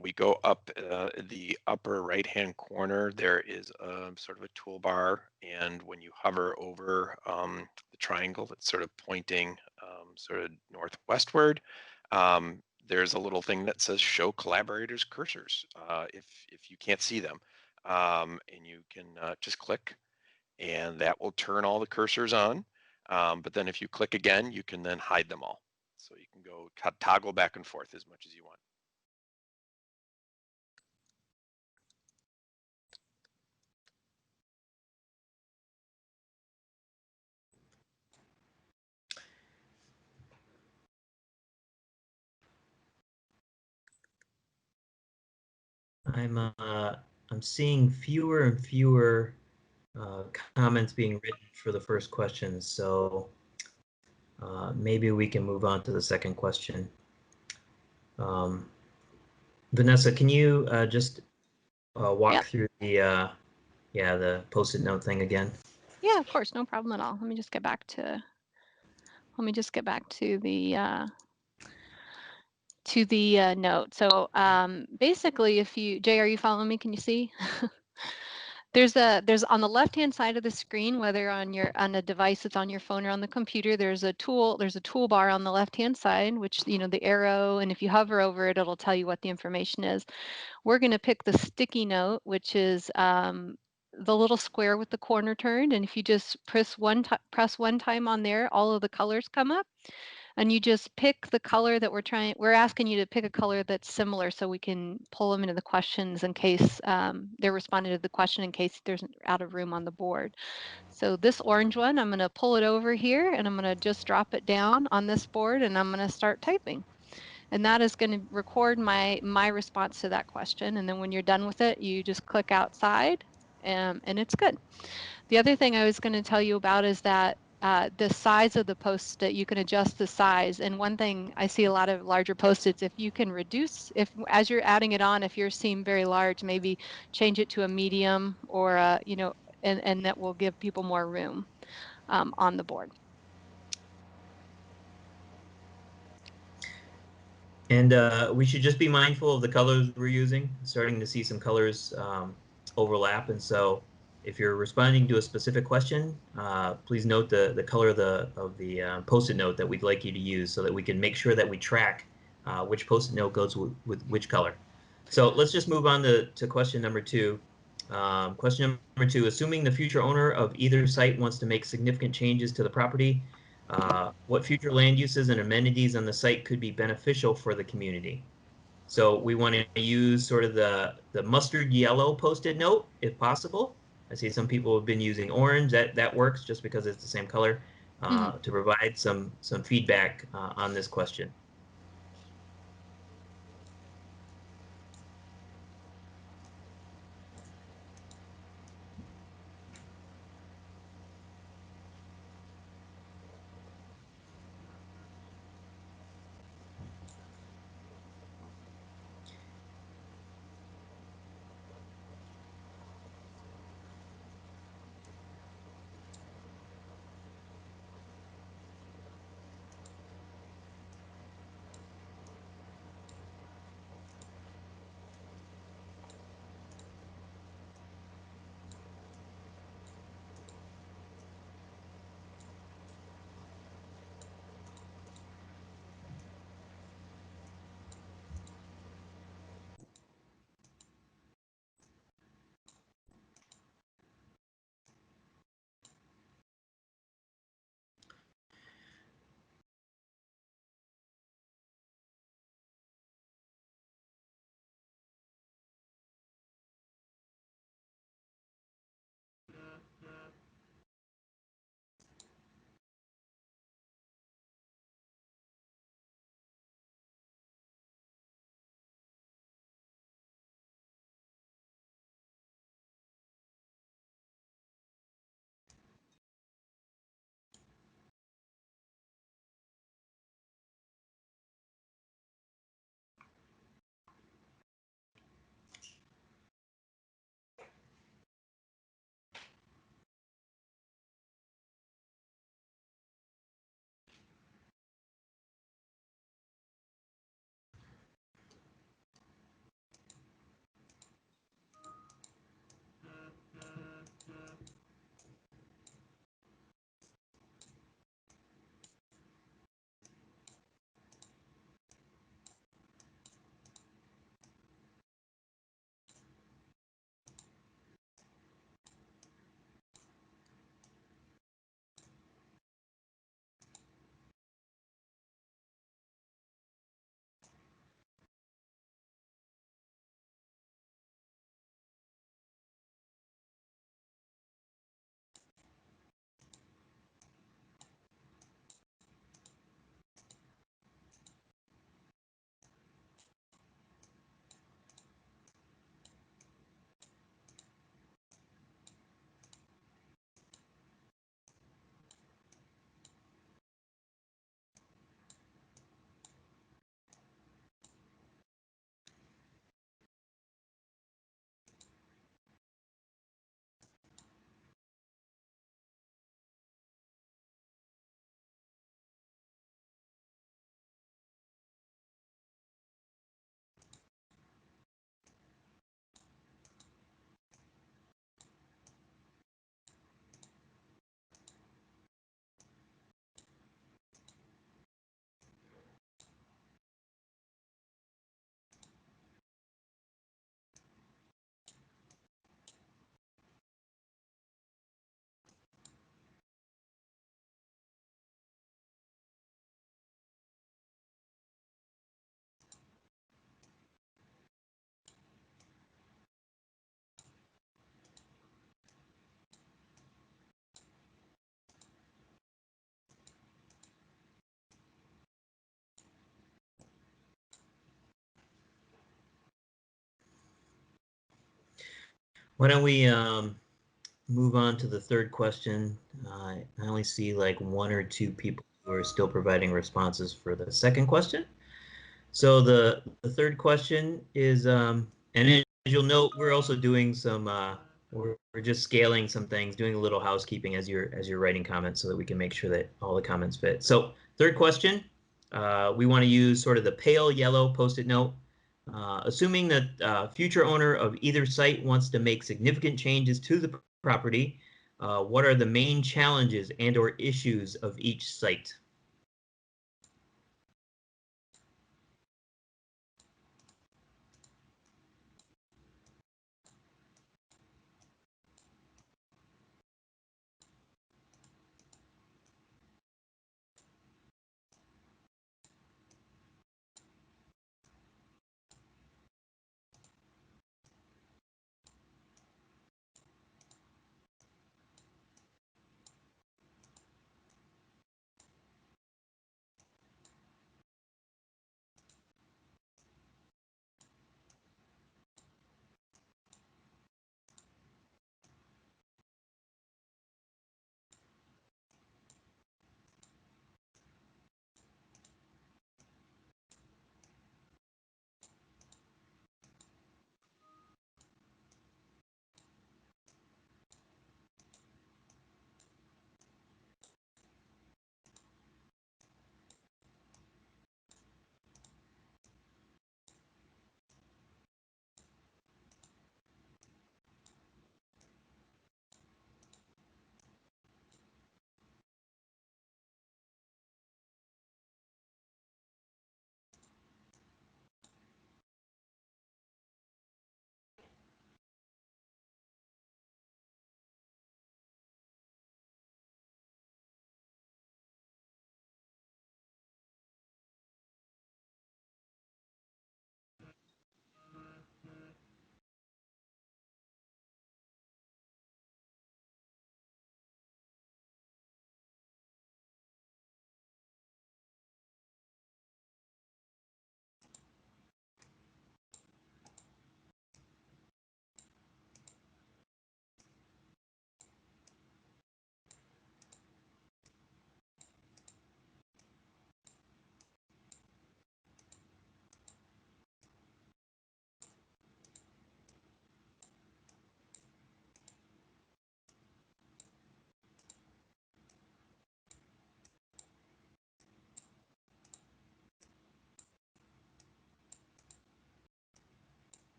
We go up the upper right-hand corner. There is a sort of a toolbar, and when you hover over the triangle that's sort of pointing sort of northwestward, there's a little thing that says "Show collaborators cursors." If you can't see them, and you can just click, and that will turn all the cursors on. But then if you click again, you can then hide them all. So you can go toggle back and forth as much as you want. I'm seeing fewer and fewer comments being written for the first question, so maybe we can move on to the second question. Vanessa, can you just walk through the the Post-it note thing again? Yeah, of course, no problem at all. Let me just get back to the note. So basically, if you, Jay, are you following me? Can you see? There's on the left-hand side of the screen, whether on a device that's on your phone or on the computer, there's a toolbar on the left-hand side, which, the arrow, and if you hover over it, it'll tell you what the information is. We're going to pick the sticky note, which is the little square with the corner turned, and if you just press one time on there, all of the colors come up. And you just pick the color that we're asking you to pick a color that's similar so we can pull them into the questions in case they're responding to the question in case there's out of room on the board. So this orange one, I'm going to pull it over here and I'm going to just drop it down on this board and I'm going to start typing. And that is going to record my response to that question. And then when you're done with it, you just click outside and it's good. The other thing I was going to tell you about is that the size of the Post-it, you can adjust the size. And one thing I see a lot of larger Post-its, if you can reduce, as you're adding it on, if yours seem very large, maybe change it to a medium or and that will give people more room on the board. And we should just be mindful of the colors we're using. Starting to see some colors overlap, and so if you're responding to a specific question, please note the color of the Post-it note that we'd like you to use so that we can make sure that we track which Post-it note goes with which color. So let's just move on to question number 2. Question number 2, assuming the future owner of either site wants to make significant changes to the property, what future land uses and amenities on the site could be beneficial for the community? So we want to use sort of the mustard yellow Post-it note if possible. I see some people have been using orange. That works just because it's the same color to provide some feedback on this question. Why don't we move on to the third question? I only see like one or two people who are still providing responses for the second question. So the third question is, and as you'll note, we're also doing some, we're just scaling some things, doing a little housekeeping as you're writing comments so that we can make sure that all the comments fit. So third question, we want to use sort of the pale yellow Post-it note. Assuming that future owner of either site wants to make significant changes to the property, what are the main challenges and or issues of each site?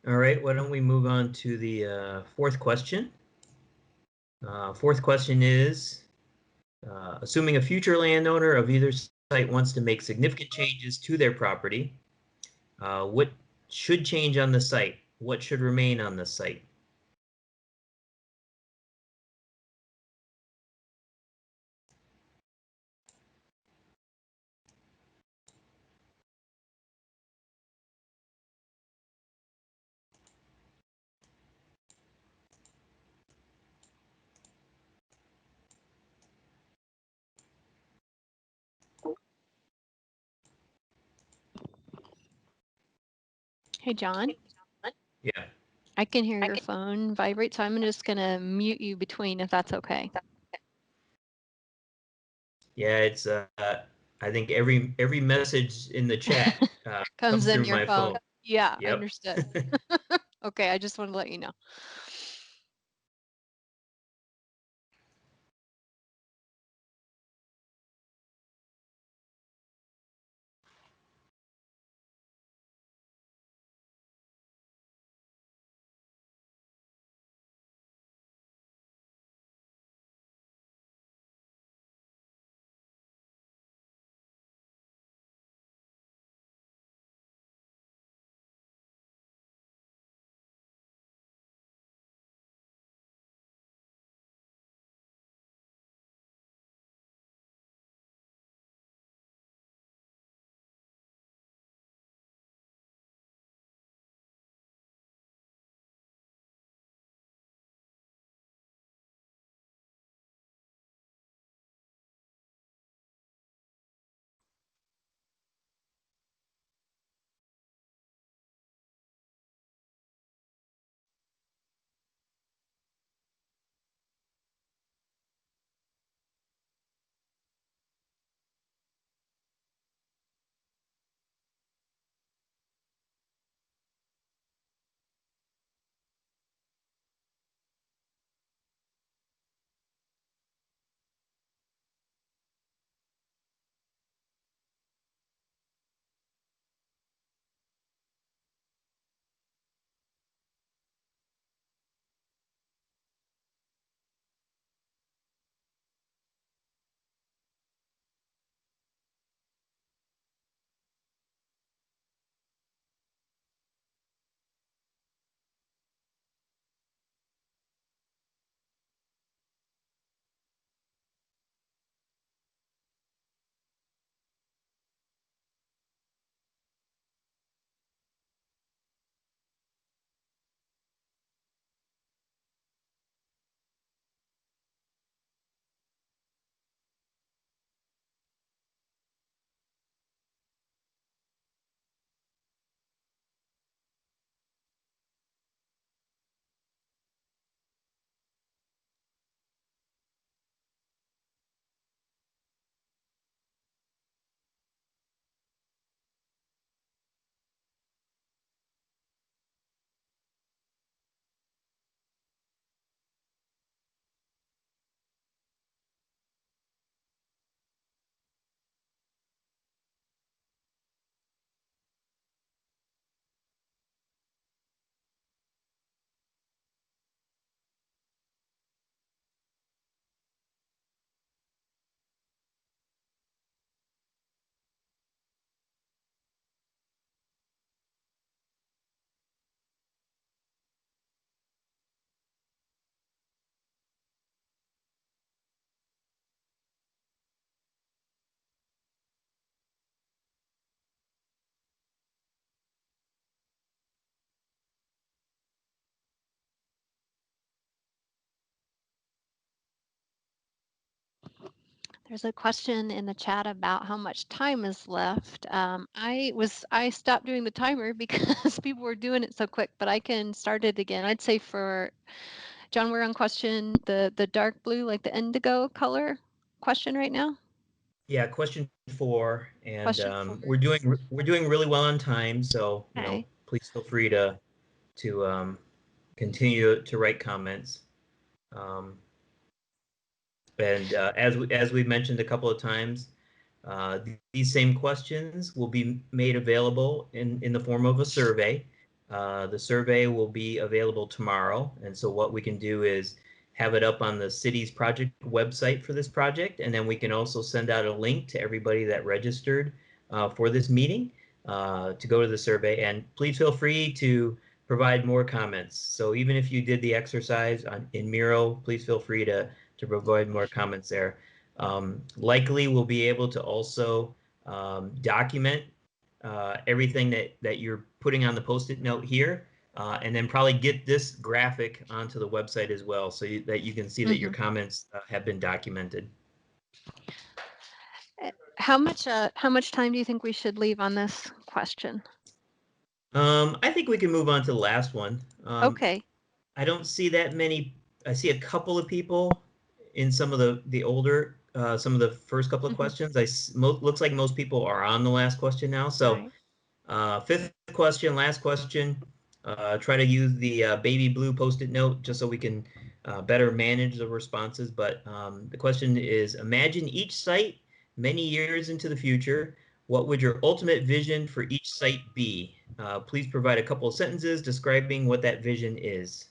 All right, why don't we move on to the fourth question? Fourth question is, assuming a future landowner of either site wants to make significant changes to their property, what should change on the site? What should remain on the site? Hey, John, Yeah. I can hear your phone vibrate, so I'm just gonna mute you between if that's okay. Yeah, it's I think every message in the chat Comes comes in through your my phone. phone. Yeah, Yep. understood. Okay, I just wanted to let you know. There's a question in the chat about how much time is left. I stopped doing the timer because people were doing it so quick, but I can start it again. I'd say for John, we're on question the dark blue, like the indigo color question right now. Yeah, question 4, and Question 4. we're doing really well on time, so Okay. please feel free to continue to write comments. And as we mentioned a couple of times, these same questions will be made available in the form of a survey. The survey will be available tomorrow. And so what we can do is have it up on the city's project website for this project. And then we can also send out a link to everybody that registered for this meeting to go to the survey. And please feel free to provide more comments. So even if you did the exercise in Miro, please feel free to provide more comments there. Likely we'll be able to also document everything that you're putting on the Post-it note here, and then probably get this graphic onto the website as well, so that you can see that your comments have been documented. How much time do you think we should leave on this question? I think we can move on to the last one. Okay. I don't see that many. I see a couple of people in some of the older, some of the first couple of questions. Looks like most people are on the last question now. So fifth question, last question. Try to use the baby blue Post-it note just so we can better manage the responses. But the question is, imagine each site many years into the future. What would your ultimate vision for each site be? Please provide a couple of sentences describing what that vision is.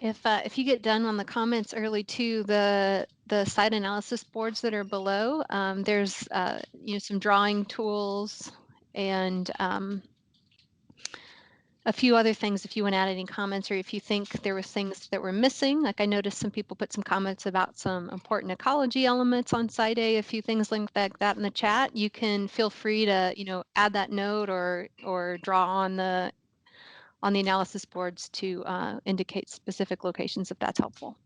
If you get done on the comments early too, the site analysis boards that are below, there's some drawing tools and a few other things if you want to add any comments, or if you think there was things that were missing. Like I noticed some people put some comments about some important ecology elements on Site A, a few things like that in the chat. You can feel free to add that note or draw on the analysis boards to indicate specific locations if that's helpful.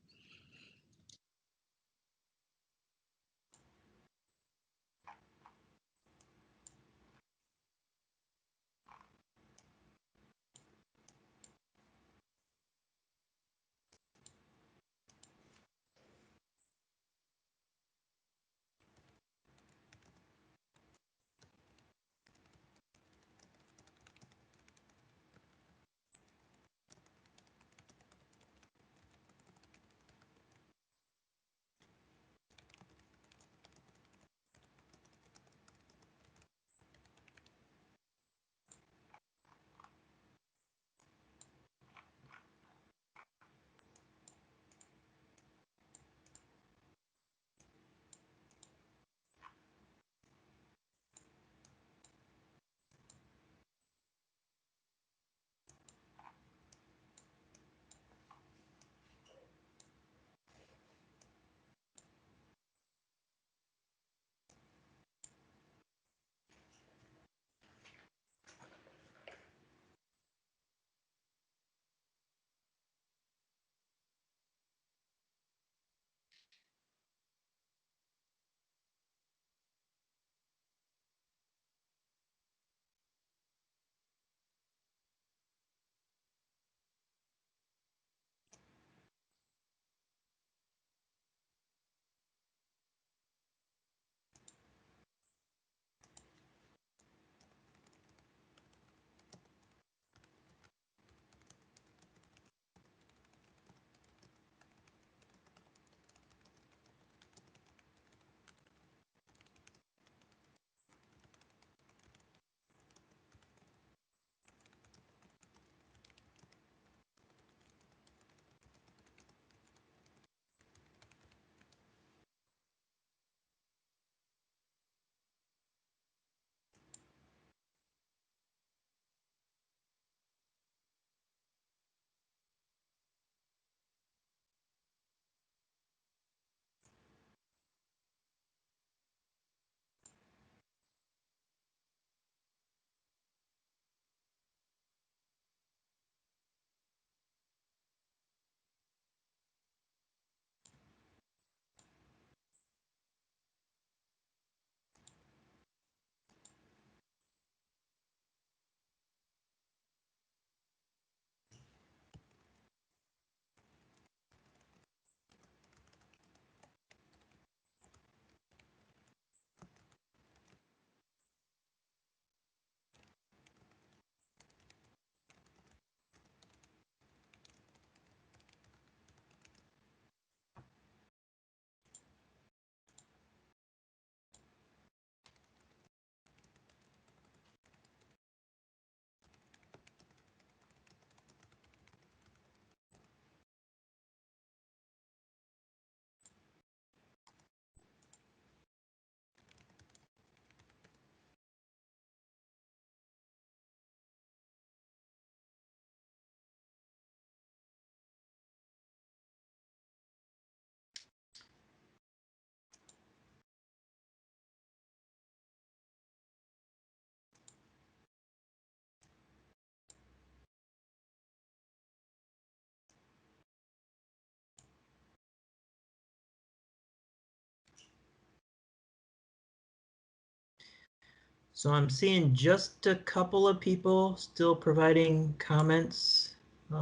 So I'm seeing just a couple of people still providing comments. So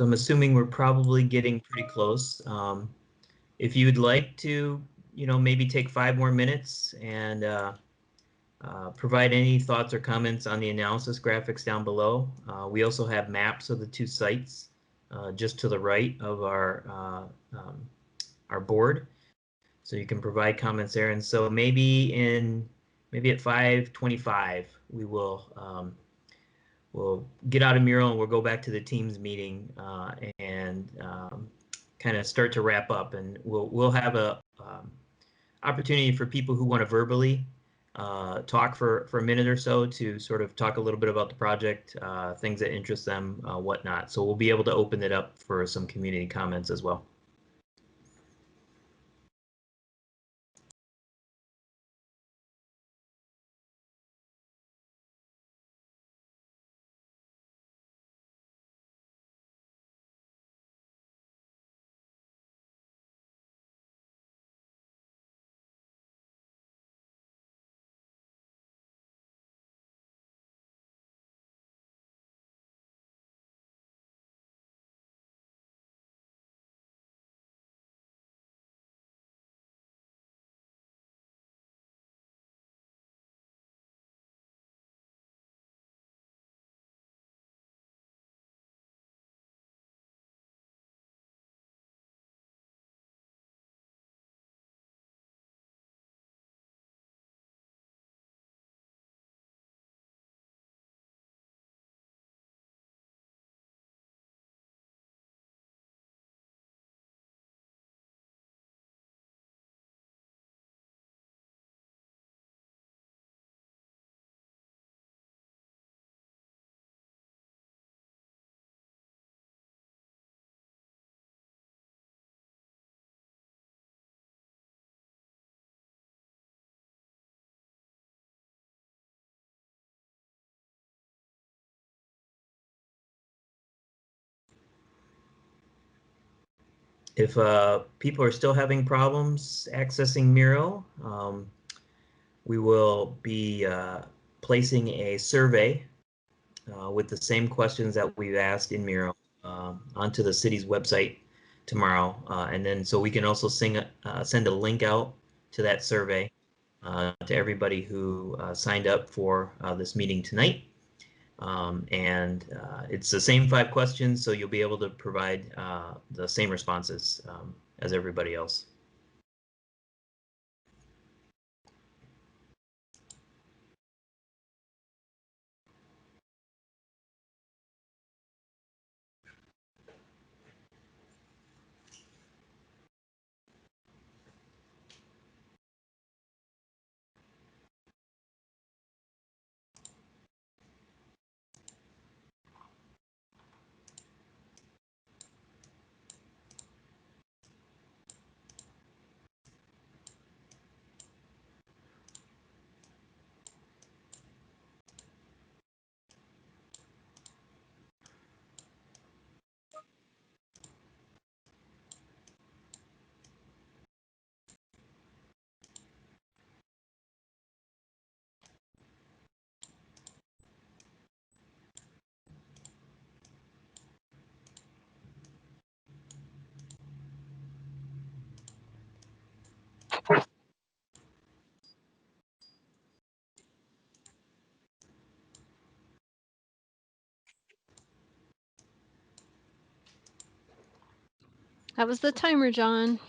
I'm assuming we're probably getting pretty close. If you'd like to, maybe take 5 more minutes and provide any thoughts or comments on the analysis graphics down below. We also have maps of the 2 sites just to the right of our board. So you can provide comments there. And so maybe at 5:25, we'll get out of mural and we'll go back to the Teams meeting and kind of start to wrap up. And we'll have a opportunity for people who want to verbally talk for a minute or so to sort of talk a little bit about the project, things that interest them, whatnot. So we'll be able to open it up for some community comments as well. If people are still having problems accessing Miro, we will be placing a survey with the same questions that we've asked in Miro onto the city's website tomorrow. And then so we can also send a link out to that survey to everybody who signed up for this meeting tonight. And it's the same 5 questions, so you'll be able to provide the same responses as everybody else. That was the timer, John.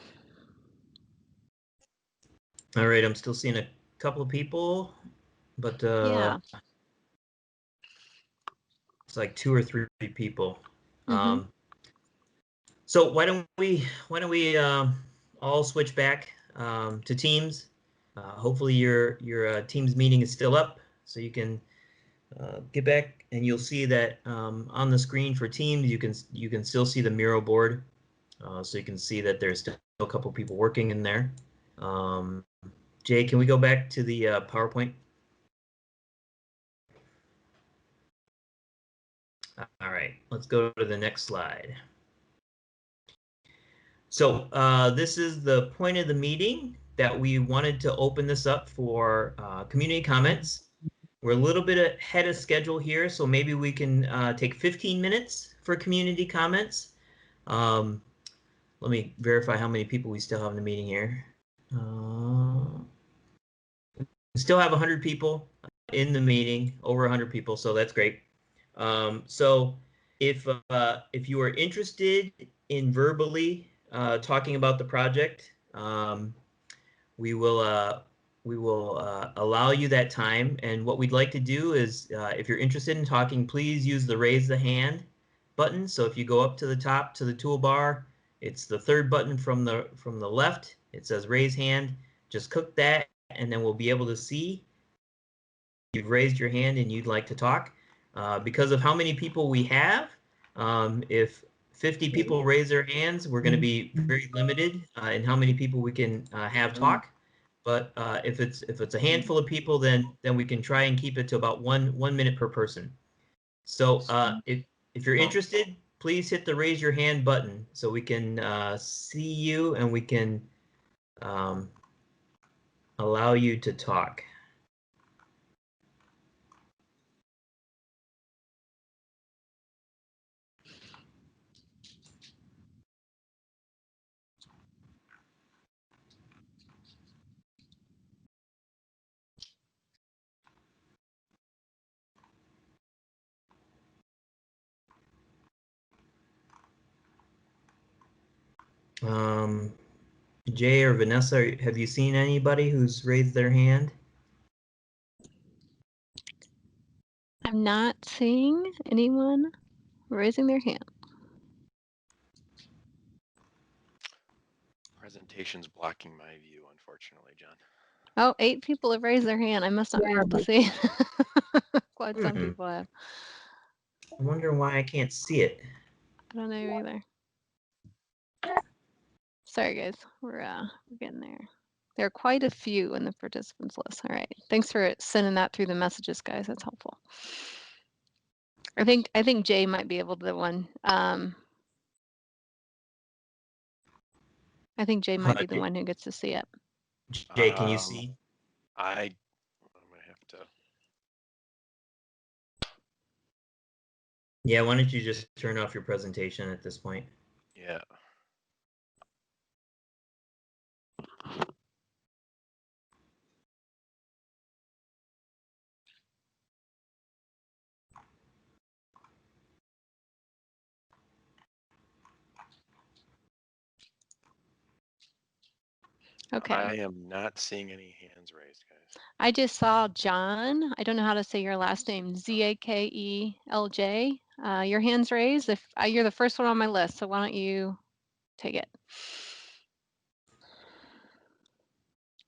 All right, I'm still seeing a couple of people, but Yeah. it's like 2 or 3 people. So why don't we all switch back to Teams? Hopefully your Teams meeting is still up, so you can get back and you'll see that on the screen for Teams you can still see the Miro board, so you can see that there's still a couple people working in there. Jay, can we go back to the PowerPoint? All right, let's go to the next slide. So this is the point of the meeting. that we wanted to open this up for community comments. We're a little bit ahead of schedule here, so maybe we can take 15 minutes for community comments. Let me verify how many people we still have in the meeting here. We still have 100 people in the meeting, over 100 people, so that's great. So if you are interested in verbally talking about the project, we will allow you that time. And what we'd like to do is, if you're interested in talking, please use the raise the hand button. So if you go up to the top to the toolbar, it's the third button from the left. It says raise hand. Just click that, and then we'll be able to see you've raised your hand and you'd like to talk. Because of how many people we have, if 50 people raise their hands, we're going to be very limited in how many people we can have talk. But if it's a handful of people, then we can try and keep it to about one minute per person. So if you're interested, please hit the raise your hand button so we can see you and we can allow you to talk. Jay or Vanessa, have you seen anybody who's raised their hand? I'm not seeing anyone raising their hand. Presentation's blocking my view, unfortunately, John. Oh, 8 people have raised their hand. I must not be able to see. Glad some people have. I'm wondering why I can't see it. I don't know either. Sorry, guys. We're getting there. There are quite a few in the participants list. All right. Thanks for sending that through the messages, guys. That's helpful. I think Jay might be able to one. I think Jay might be the one who gets to see it. Jay, can you see? I'm gonna have to. Yeah, why don't you just turn off your presentation at this point? Yeah. Okay. I am not seeing any hands raised, guys. I just saw John. I don't know how to say your last name. Zakelj. Your hand's raised. If you're the first one on my list, so why don't you take it?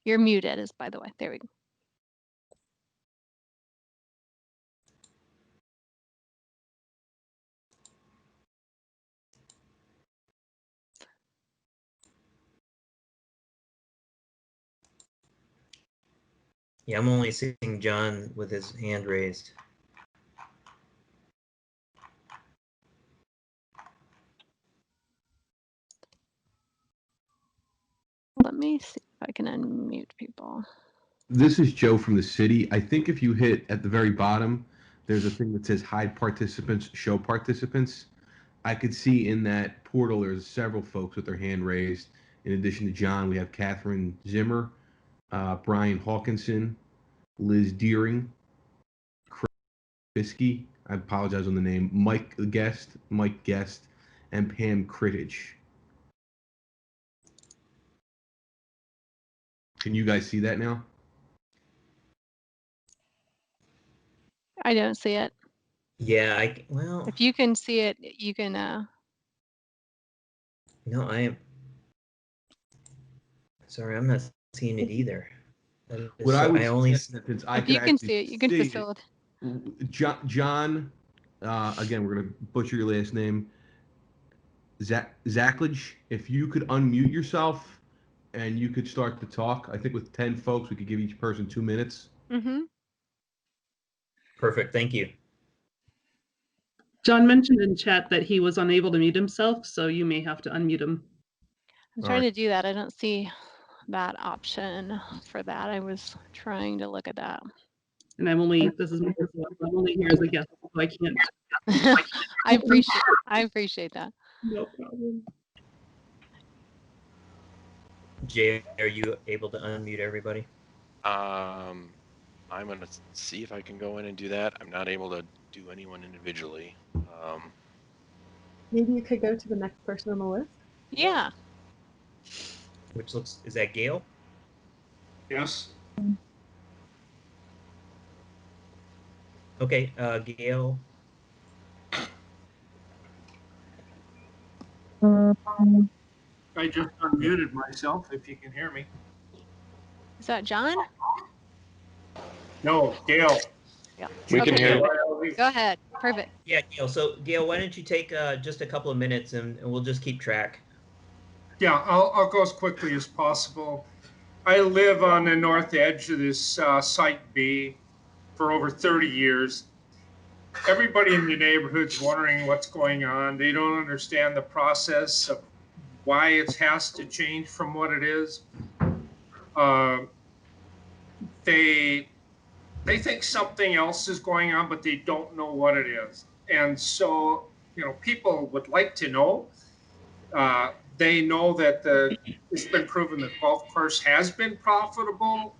You're muted, is by the way. There we go. Yeah, I'm only seeing John with his hand raised. Let me see if I can unmute people. This is Joe from the city. I think if you hit at the very bottom, there's a thing that says hide participants, show participants. I could see in that portal there's several folks with their hand raised. In addition to John, we have Catherine Zimmer, Brian Hawkinson, Liz Deering, Chris Biskey, I apologize on the name, Mike Guest, and Pam Crittich. Can you guys see that now? I don't see it. Yeah, well. If you can see it, you can. No, I am. Sorry, I'm not seeing it either. What I would suggest is if you can see it, you can facilitate. John, again, we're gonna butcher your last name. Zacklage, if you could unmute yourself and you could start to talk. I think with 10 folks, we could give each person 2 minutes. Mm-hmm. Perfect, thank you. John mentioned in chat that he was unable to mute himself, so you may have to unmute him. I'm trying to do that. I don't see that option for that. I was trying to look at that. And this is my first one. I'm only here as a guest, so I can't. I appreciate that. No problem. Jay, are you able to unmute everybody? I'm going to see if I can go in and do that. I'm not able to do anyone individually. Maybe you could go to the next person on the list. Yeah. Is that Gail? Yes. Okay, Gail. I just unmuted myself, if you can hear me. Is that John? No, Gail. Yeah. We can hear you. Go ahead. Perfect. Yeah, Gail. So, Gail, why don't you take just a couple of minutes and we'll just keep track. Yeah, I'll go as quickly as possible. I live on the north edge of this Site B for over 30 years. Everybody in the neighborhood's wondering what's going on. They don't understand the process of why it has to change from what it is. They think something else is going on, but they don't know what it is. And so, people would like to know. They know that it's been proven the golf course has been profitable.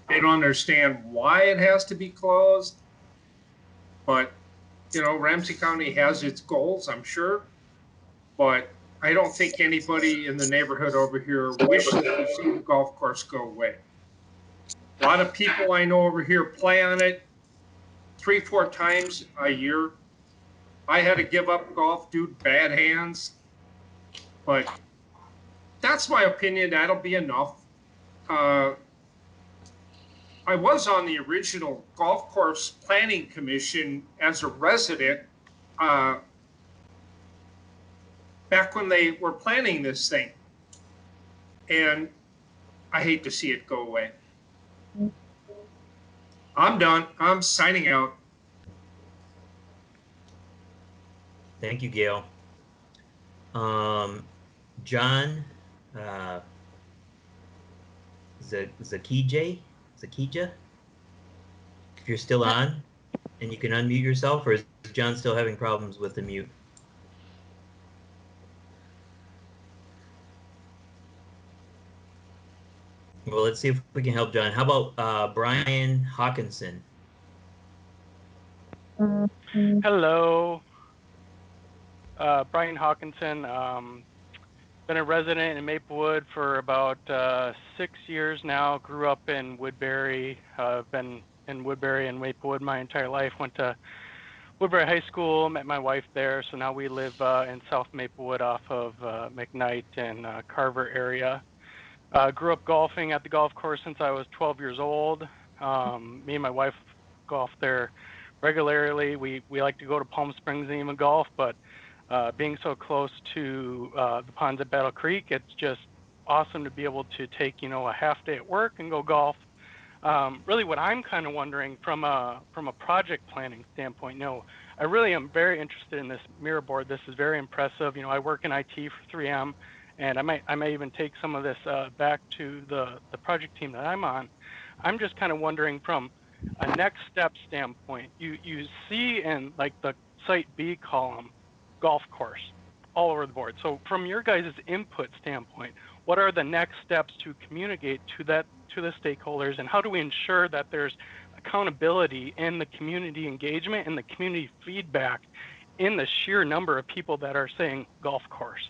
They don't understand why it has to be closed. But, Ramsey County has its goals, I'm sure. But I don't think anybody in the neighborhood over here wishes to see the golf course go away. A lot of people I know over here play on it 3-4 times a year. I had to give up golf due to bad hands, but that's my opinion. That'll be enough. I was on the original golf course planning commission as a resident back when they were planning this thing. And I hate to see it go away. I'm done. I'm signing out. Thank you, Gail. John Zakija? If you're still on and you can unmute yourself, or is John still having problems with the mute? Well, let's see if we can help John. How about Brian Hawkinson? Hello. Brian Hawkinson. Been a resident in Maplewood for about 6 years now. Grew up in Woodbury. Been in Woodbury and Maplewood my entire life. Went to Woodbury High School, met my wife there. So now we live in South Maplewood off of McKnight and Carver area. Grew up golfing at the golf course since I was 12 years old. Me and my wife golf there regularly. We like to go to Palm Springs and even golf, but being so close to the ponds at Battle Creek, it's just awesome to be able to take, a half day at work and go golf. Really what I'm kind of wondering from a project planning standpoint, I really am very interested in this mirror board. This is very impressive. I work in IT for 3M, and I may even take some of this back to the project team that I'm on. I'm just kind of wondering from a next step standpoint, you see in like the Site B column, golf course all over the board. So from your guys' input standpoint, what are the next steps to communicate to the stakeholders, and how do we ensure that there's accountability in the community engagement and the community feedback in the sheer number of people that are saying golf course?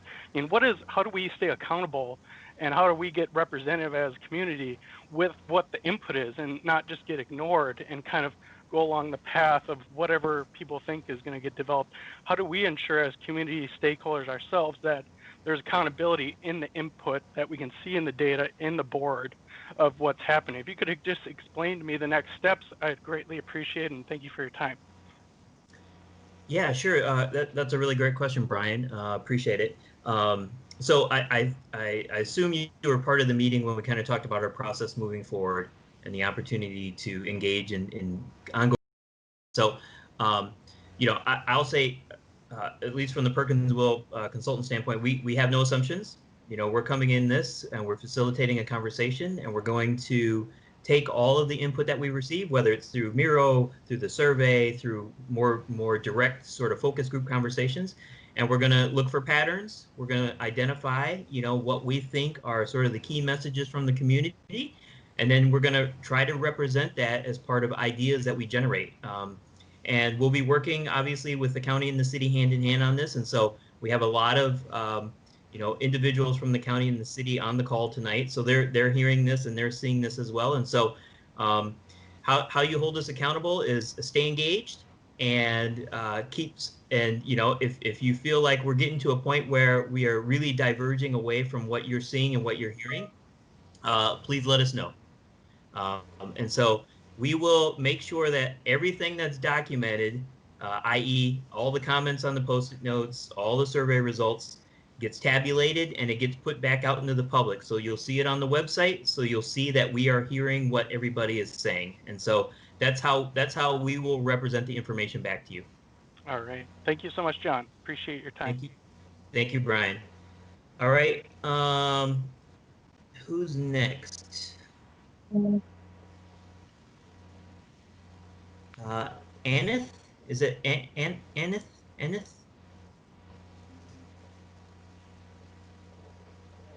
How do we stay accountable, and how do we get representative as a community with what the input is and not just get ignored and kind of go along the path of whatever people think is going to get developed? How do we ensure as community stakeholders ourselves that there's accountability in the input that we can see in the data in the board of what's happening? If you could just explain to me the next steps, I'd greatly appreciate it, and thank you for your time. Yeah, sure. That's a really great question, Brian. Appreciate it. So I assume you were part of the meeting when we kind of talked about our process moving forward and the opportunity to engage in ongoing. So, I'll say, at least from the Perkins&Will consultant standpoint, we have no assumptions. we're coming in this and we're facilitating a conversation, and we're going to take all of the input that we receive, whether it's through Miro, through the survey, through more direct sort of focus group conversations, and we're going to look for patterns. We're going to identify, what we think are sort of the key messages from the community, and then we're going to try to represent that as part of ideas that we generate. And we'll be working obviously with the county and the city hand in hand on this, and so we have a lot of individuals from the county and the city on the call tonight. So they're hearing this and they're seeing this as well. And so how you hold us accountable is stay engaged and if you feel like we're getting to a point where we are really diverging away from what you're seeing and what you're hearing, please let us know. And so we will make sure that everything that's documented, i.e. all the comments on the Post-it notes, all the survey results, gets tabulated and it gets put back out into the public. So you'll see it on the website. So you'll see that we are hearing what everybody is saying. And so that's how we will represent the information back to you. All right. Thank you so much, John. Appreciate your time. Thank you. Thank you, Brian. All right. Who's next? Aneth? Is it Aneth? Aneth?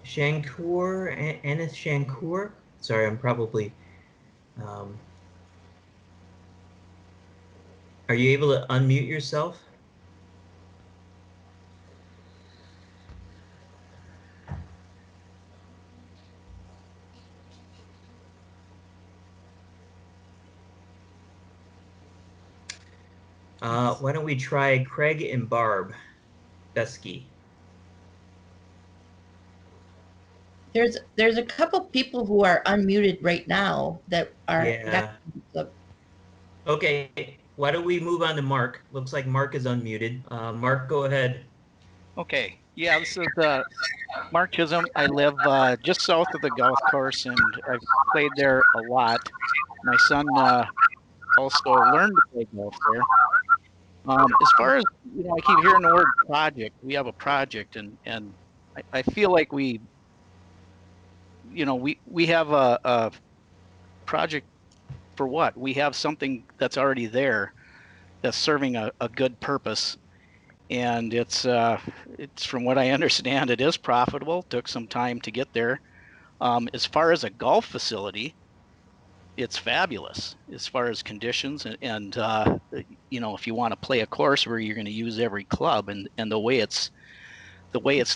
Shankur? Aneth Shankur? Sorry, I'm probably... Are you able to unmute yourself? Why don't we try Craig and Barb Besky? There's a couple people who are unmuted right now that are. Yeah. Okay, why don't we move on to Mark? Looks like Mark is unmuted. Mark, go ahead. Okay. Yeah, this is Mark Chisholm. I live just south of the golf course, and I've played there a lot. My son also learned to play golf there. As far as, I keep hearing the word project. We have a project, and I feel like we have a project for what? We have something that's already there that's serving a good purpose. And it's from what I understand, it is profitable. Took some time to get there. As far as a golf facility, it's fabulous as far as conditions and if you want to play a course where you're going to use every club and the way it's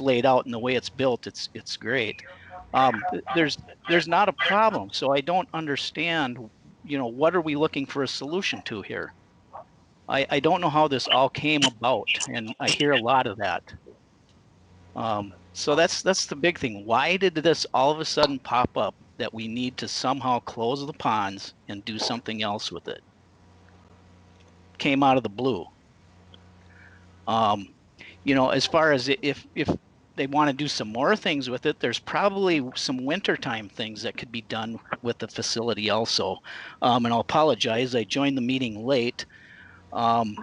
laid out and the way it's built, it's great. There's not a problem. So I don't understand, what are we looking for a solution to here? I don't know how this all came about, and I hear a lot of that. So that's the big thing. Why did this all of a sudden pop up that we need to somehow close the ponds and do something else with it? Came out of the blue. As far as if they want to do some more things with it, there's probably some wintertime things that could be done with the facility also. And I'll apologize, I joined the meeting late. So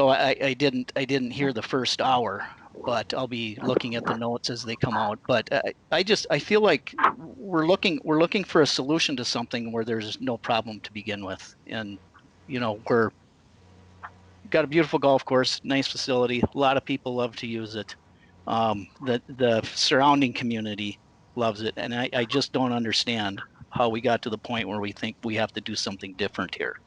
I didn't hear the first hour, but I'll be looking at the notes as they come out. But I feel like we're looking for a solution to something where there's no problem to begin with. And we're got a beautiful golf course, nice facility. A lot of people love to use it. The surrounding community loves it, and I just don't understand how we got to the point where we think we have to do something different here.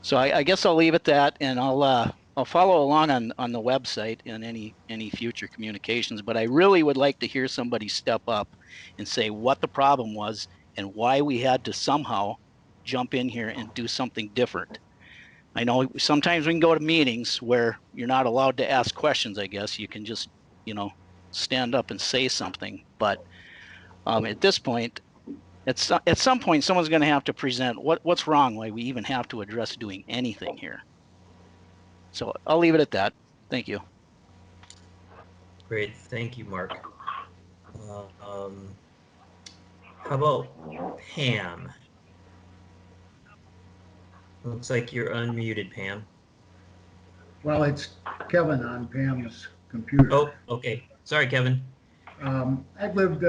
So I guess I'll leave it at that, and I'll follow along on the website and any future communications. But I really would like to hear somebody step up and say what the problem was and why we had to somehow jump in here and do something different. I know sometimes we can go to meetings where you're not allowed to ask questions. I guess you can just stand up and say something. But at this point, at some point, someone's going to have to present what's wrong, why we even have to address doing anything here. So I'll leave it at that. Thank you. Great, thank you, Mark. How about Pam? Looks like you're unmuted, Pam. Well, it's Kevin on Pam's computer. Oh, okay. Sorry, Kevin. I've lived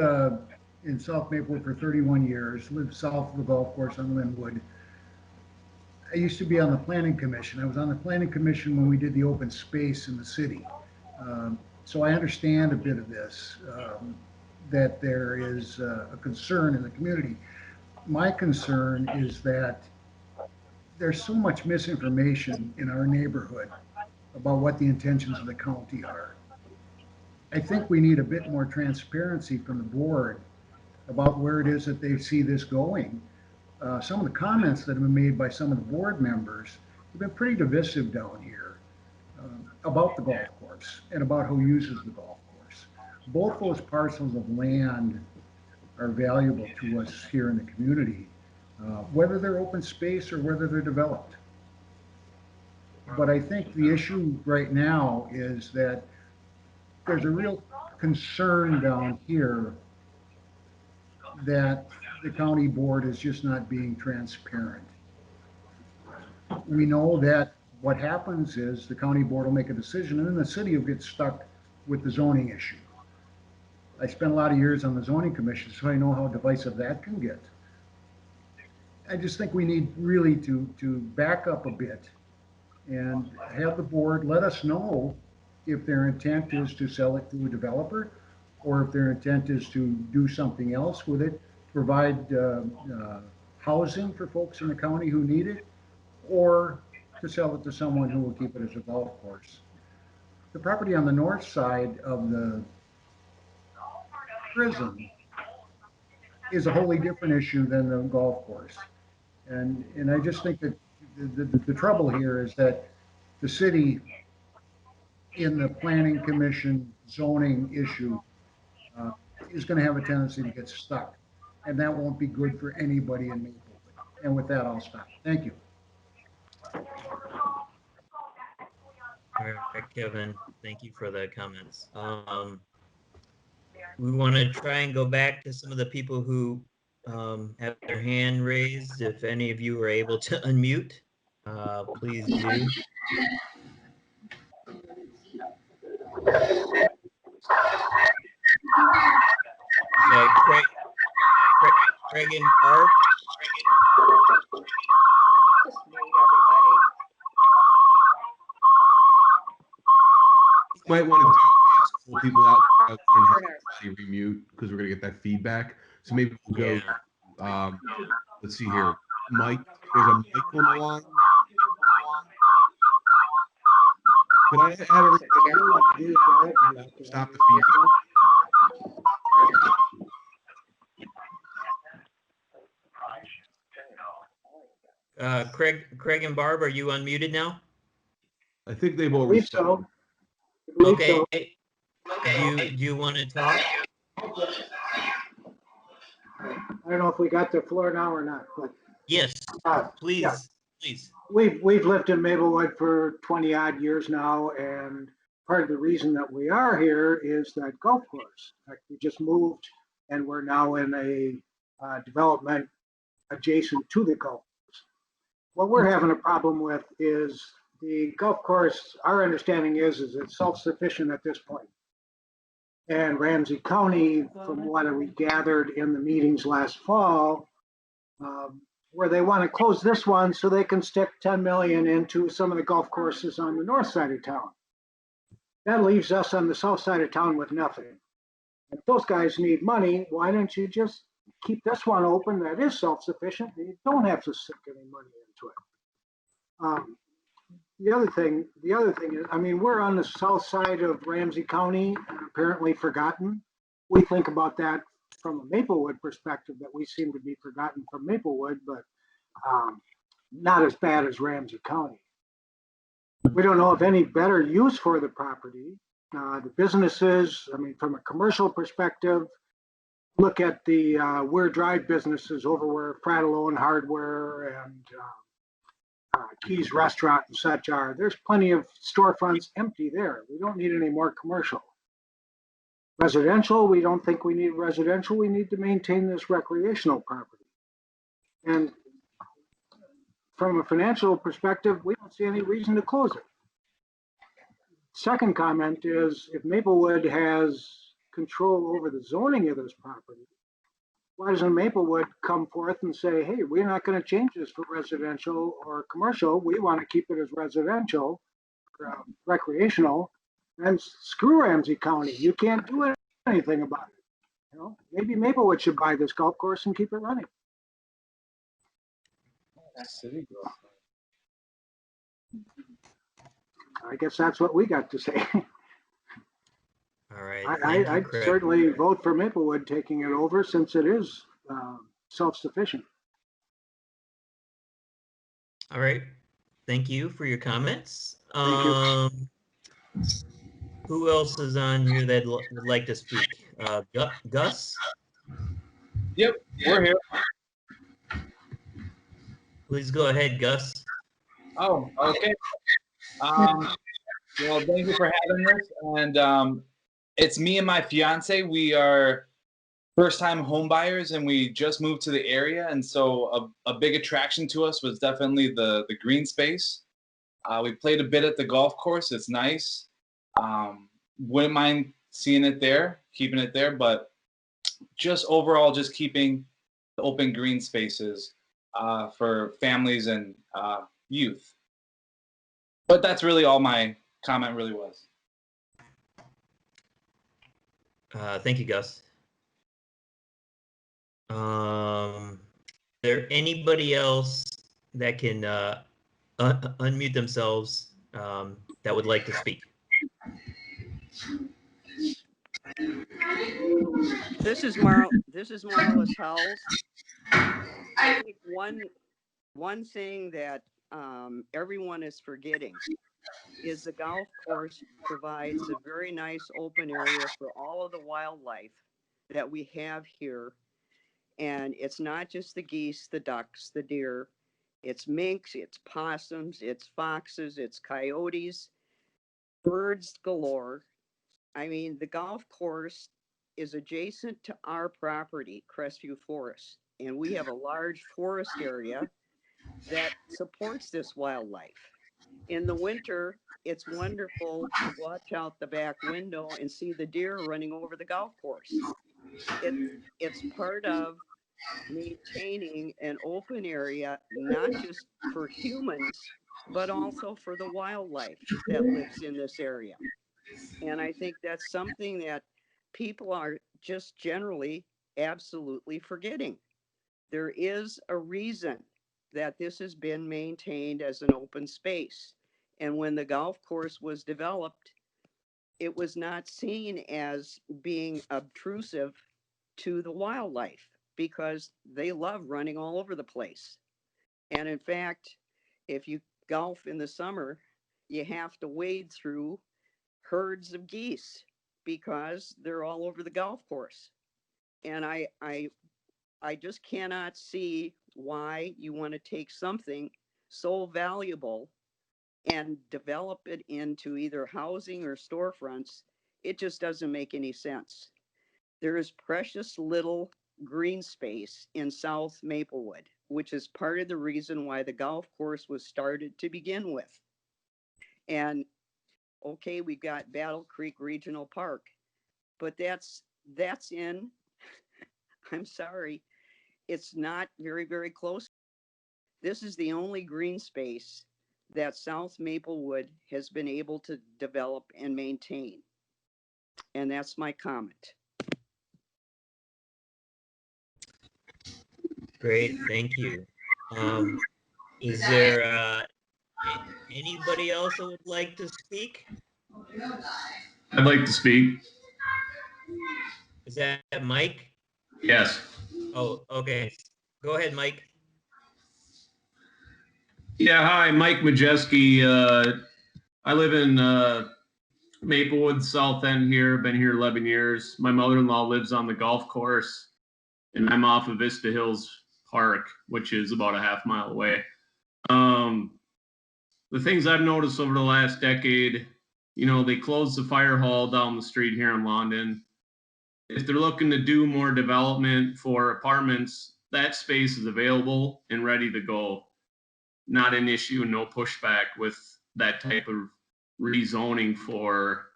in South Maplewood for 31 years, lived south of the golf course on Linwood. I used to be on the planning commission. I was on the planning commission when we did the open space in the city. So I understand a bit of this, that there is a concern in the community. My concern is that there's so much misinformation in our neighborhood about what the intentions of the county are. I think we need a bit more transparency from the board about where it is that they see this going. Some of the comments that have been made by some of the board members have been pretty divisive down here about the golf course and about who uses the golf course. Both those parcels of land are valuable to us here in the community, whether they're open space or whether they're developed. But I think the issue right now is that there's a real concern down here that the county board is just not being transparent. We know that what happens is the county board will make a decision and then the city will get stuck with the zoning issue. I spent a lot of years on the zoning commission, so I know how divisive that can get. I just think we need really to back up a bit and have the board let us know if their intent is to sell it to a developer or if their intent is to do something else with it, provide housing for folks in the county who need it, or to sell it to someone who will keep it as a golf course. The property on the north side of the prison is a wholly different issue than the golf course. And I just think that the trouble here is that the city in the planning commission zoning issue is going to have a tendency to get stuck. And that won't be good for anybody in Maplewood. And with that, I'll stop. Thank you. All right, Kevin, thank you for the comments. We want to try and go back to some of the people who have their hand raised. If any of you are able to unmute, please do. Craig and Barb. Just mute everybody. Might want to do is pull people out and have everybody remute because we're gonna get that feedback. So maybe we'll go. Let's see here, Mike. There's a Mike on the line. Could I have everybody stop the feedback? Craig and Barb, are you unmuted now? I think they've all responded. Okay. Do you want to talk? I don't know if we got the floor now or not, but yes, please, yeah. please. We've lived in Maplewood for 20 odd years now, and part of the reason that we are here is that golf course. In fact, we just moved, and we're now in a development adjacent to the golf course. What we're having a problem with is the golf course. Our understanding is it's self-sufficient at this point. And Ramsey County, from what we gathered in the meetings last fall, where they want to close this one so they can stick 10 million into some of the golf courses on the north side of town. That leaves us on the south side of town with nothing. If those guys need money, why don't you just keep this one open that is self-sufficient and you don't have to stick any money into it. The other thing is, I mean, we're on the south side of Ramsey County, apparently forgotten. We think about that from a Maplewood perspective, that we seem to be forgotten from Maplewood, but not as bad as Ramsey County. We don't know of any better use for the property. The businesses, I mean, from a commercial perspective, look at the Weir Drive businesses over where Fratellone Hardware and Keys Restaurant and such are. There's plenty of storefronts empty there. We don't need any more commercial. Residential, we don't think we need residential. We need to maintain this recreational property. And from a financial perspective, we don't see any reason to close it. Second comment is if Maplewood has control over the zoning of this property, why doesn't Maplewood come forth and say, hey, we're not going to change this for residential or commercial. We want to keep it as residential, recreational, and screw Ramsey County. You can't do anything about it. You know, maybe Maplewood should buy this golf course and keep it running. I guess that's what we got to say. All right. I'd certainly vote for Maplewood taking it over since it is self-sufficient. All right. Thank you for your comments. Thank you. Who else is on here that would like to speak? Gus? Yep, we're here. Please go ahead, Gus. Oh, okay. Well, thank you for having this. And it's me and my fiance. We are first-time home buyers, and we just moved to the area. And so a big attraction to us was definitely the green space. We played a bit at the golf course. It's nice. Wouldn't mind seeing it there, keeping it there, but just overall, just keeping the open green spaces for families and youth. But that's really all my comment really was. Thank you, Gus. Is there anybody else that can unmute themselves that would like to speak? This is Marlis Howells. I think one thing that everyone is forgetting is the golf course provides a very nice open area for all of the wildlife that we have here. And it's not just the geese, the ducks, the deer. It's minks, it's possums, it's foxes, it's coyotes, birds galore. I mean, the golf course is adjacent to our property, Crestview Forest, and we have a large forest area that supports this wildlife. In the winter, it's wonderful to watch out the back window and see the deer running over the golf course. It's part of maintaining an open area, not just for humans, but also for the wildlife that lives in this area. And I think that's something that people are just generally absolutely forgetting. There is a reason that this has been maintained as an open space. And when the golf course was developed, it was not seen as being obtrusive to the wildlife because they love running all over the place. And in fact, if you golf in the summer, you have to wade through herds of geese because they're all over the golf course. And I just cannot see why you want to take something so valuable and develop it into either housing or storefronts. It just doesn't make any sense. There is precious little green space in South Maplewood, which is part of the reason why the golf course was started to begin with. And okay, we've got Battle Creek Regional Park, but that's in, I'm sorry, it's not very, very close. This is the only green space that South Maplewood has been able to develop and maintain. And that's my comment. Great, thank you. Is there anybody else that would like to speak? I'd like to speak. Is that Mike? Yes. Oh, okay. Go ahead, Mike. Yeah, hi, Mike Majeski. I live in Maplewood, South End here. Been here 11 years. My mother-in-law lives on the golf course, and I'm off of Vista Hills Park, which is about a half mile away. The things I've noticed over the last decade, you know, they closed the fire hall down the street here in London. If they're looking to do more development for apartments, that space is available and ready to go. Not an issue, no pushback with that type of rezoning for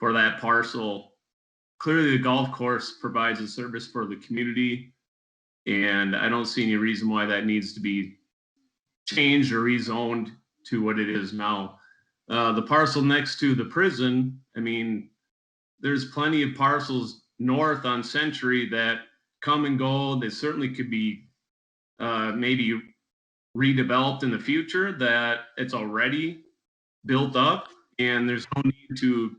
that parcel. Clearly, the golf course provides a service for the community, and I don't see any reason why that needs to be changed or rezoned to what it is now. The parcel next to the prison, I mean, there's plenty of parcels north on Century that come and go. They certainly could be maybe redeveloped in the future, that it's already built up, and there's no need to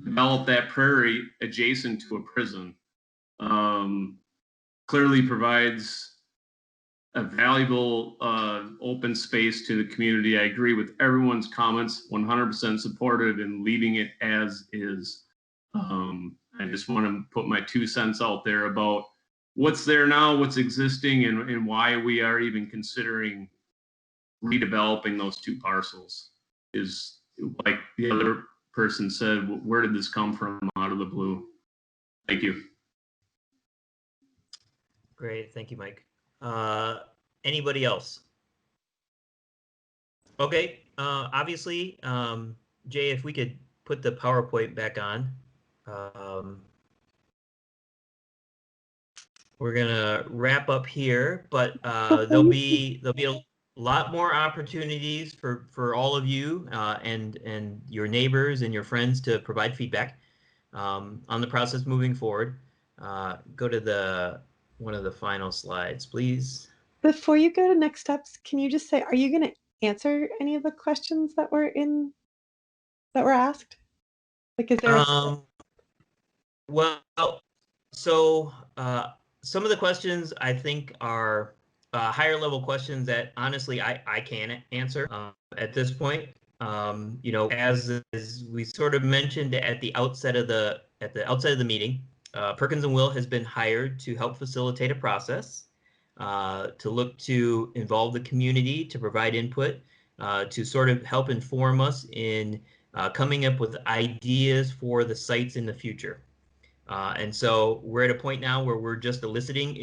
develop that prairie adjacent to a prison. Clearly provides a valuable open space to the community. I agree with everyone's comments, 100% supportive in leaving it as is. I just want to put my 2 cents out there about what's there now, what's existing, and why we are even considering redeveloping those 2 parcels. Is like the other person said, where did this come from out of the blue? Thank you. Great, thank you, Mike. Anybody else? Okay, obviously, Jay, if we could put the PowerPoint back on. We're gonna wrap up here, but there'll be a lot more opportunities for all of you and your neighbors and your friends to provide feedback on the process moving forward. Go to one of the final slides, please. Before you go to next steps, can you just say, are you going to answer any of the questions that were asked? Like, is there well, so some of the questions I think are higher level questions that honestly I can't answer at this point. You know, as we sort of mentioned at the outset of the meeting, Perkins&Will has been hired to help facilitate a process, to look to involve the community, to provide input, to sort of help inform us in coming up with ideas for the sites in the future. And so we're at a point now where we're just eliciting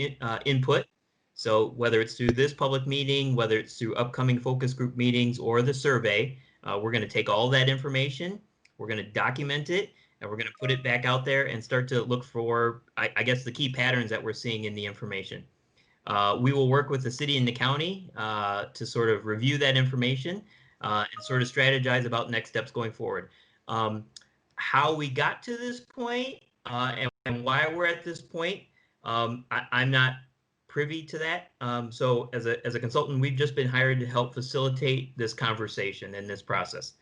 input. So whether it's through this public meeting, whether it's through upcoming focus group meetings or the survey, we're going to take all that information, we're going to document it, and we're going to put it back out there and start to look for, I guess, the key patterns that we're seeing in the information. We will work with the city and the county to sort of review that information and sort of strategize about next steps going forward. How we got to this point and why we're at this point, I'm not privy to that. So as a consultant, we've just been hired to help facilitate this conversation and this process.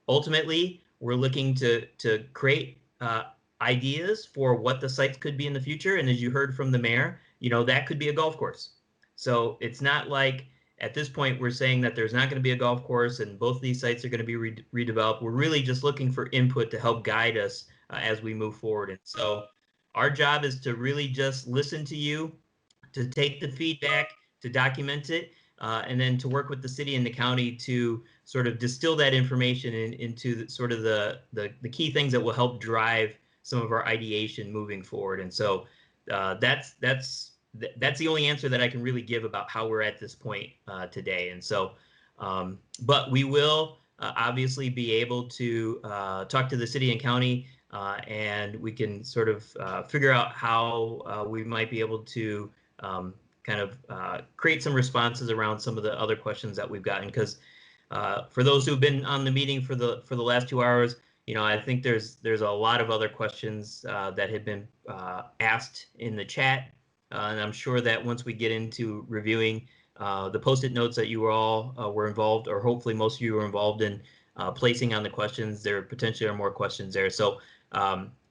Ultimately, we're looking to create ideas for what the sites could be in the future. And as you heard from the mayor, you know, that could be a golf course. So it's not like at this point we're saying that there's not going to be a golf course and both of these sites are going to be redeveloped. We're really just looking for input to help guide us as we move forward. And so our job is to really just listen to you, to take the feedback, to document it, and then to work with the city and the county to sort of distill that information into sort of the key things that will help drive some of our ideation moving forward. And so that's the only answer that I can really give about how we're at this point today. And so, but we will obviously be able to talk to the city and county, and we can sort of figure out how we might be able to kind of create some responses around some of the other questions that we've gotten. Because for those who've been on the meeting for the last 2 hours, you know, I think there's a lot of other questions that have been asked in the chat, and I'm sure that once we get into reviewing the Post-it notes that you all were involved, or hopefully most of you were involved in placing on the questions, there potentially are more questions there. So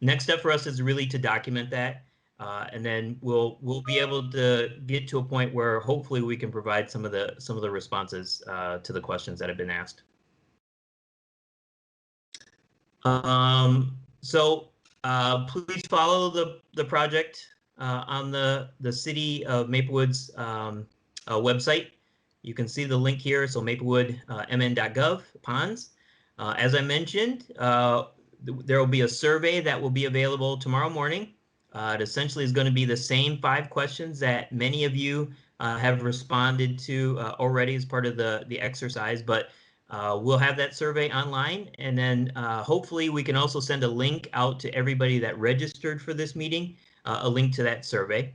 next step for us is really to document that, and then we'll be able to get to a point where hopefully we can provide some of the responses to the questions that have been asked. So please follow the project on the City of Maplewood's website. You can see the link here, so maplewoodmn.gov, ponds. As I mentioned, there will be a survey that will be available tomorrow morning. It essentially is going to be the same 5 questions that many of you have responded to already as part of the exercise, but we'll have that survey online, and then hopefully we can also send a link out to everybody that registered for this meeting, a link to that survey.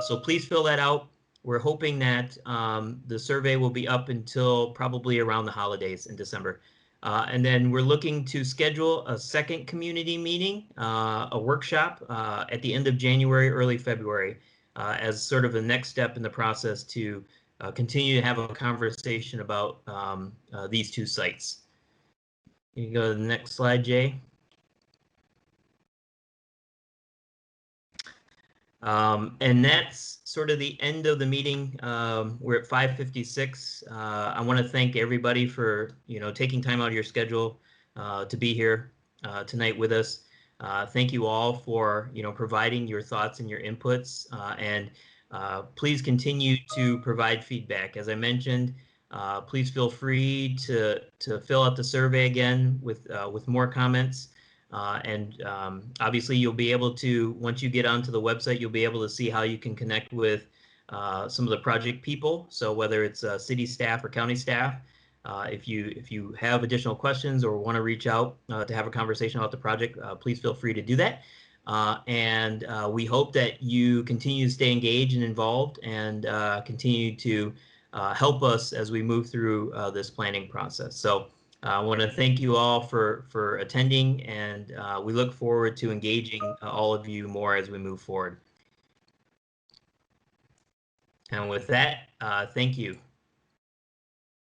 So please fill that out. We're hoping that the survey will be up until probably around the holidays in December. And then we're looking to schedule a second community meeting, a workshop at the end of January, early February, as sort of the next step in the process to continue to have a conversation about these two sites. You can go to the next slide, Jay. And that's sort of the end of the meeting. We're at 5:56. I want to thank everybody for taking time out of your schedule to be here tonight with us. Thank you all for providing your thoughts and your inputs, and please continue to provide feedback. As I mentioned, please feel free to fill out the survey again with more comments. And obviously you'll be able to, once you get onto the website, you'll be able to see how you can connect with some of the project people. So whether it's city staff or county staff, if you have additional questions or want to reach out to have a conversation about the project, please feel free to do that. And we hope that you continue to stay engaged and involved and continue to help us as we move through this planning process. So I want to thank you all for attending, and we look forward to engaging all of you more as we move forward. And with that, thank you.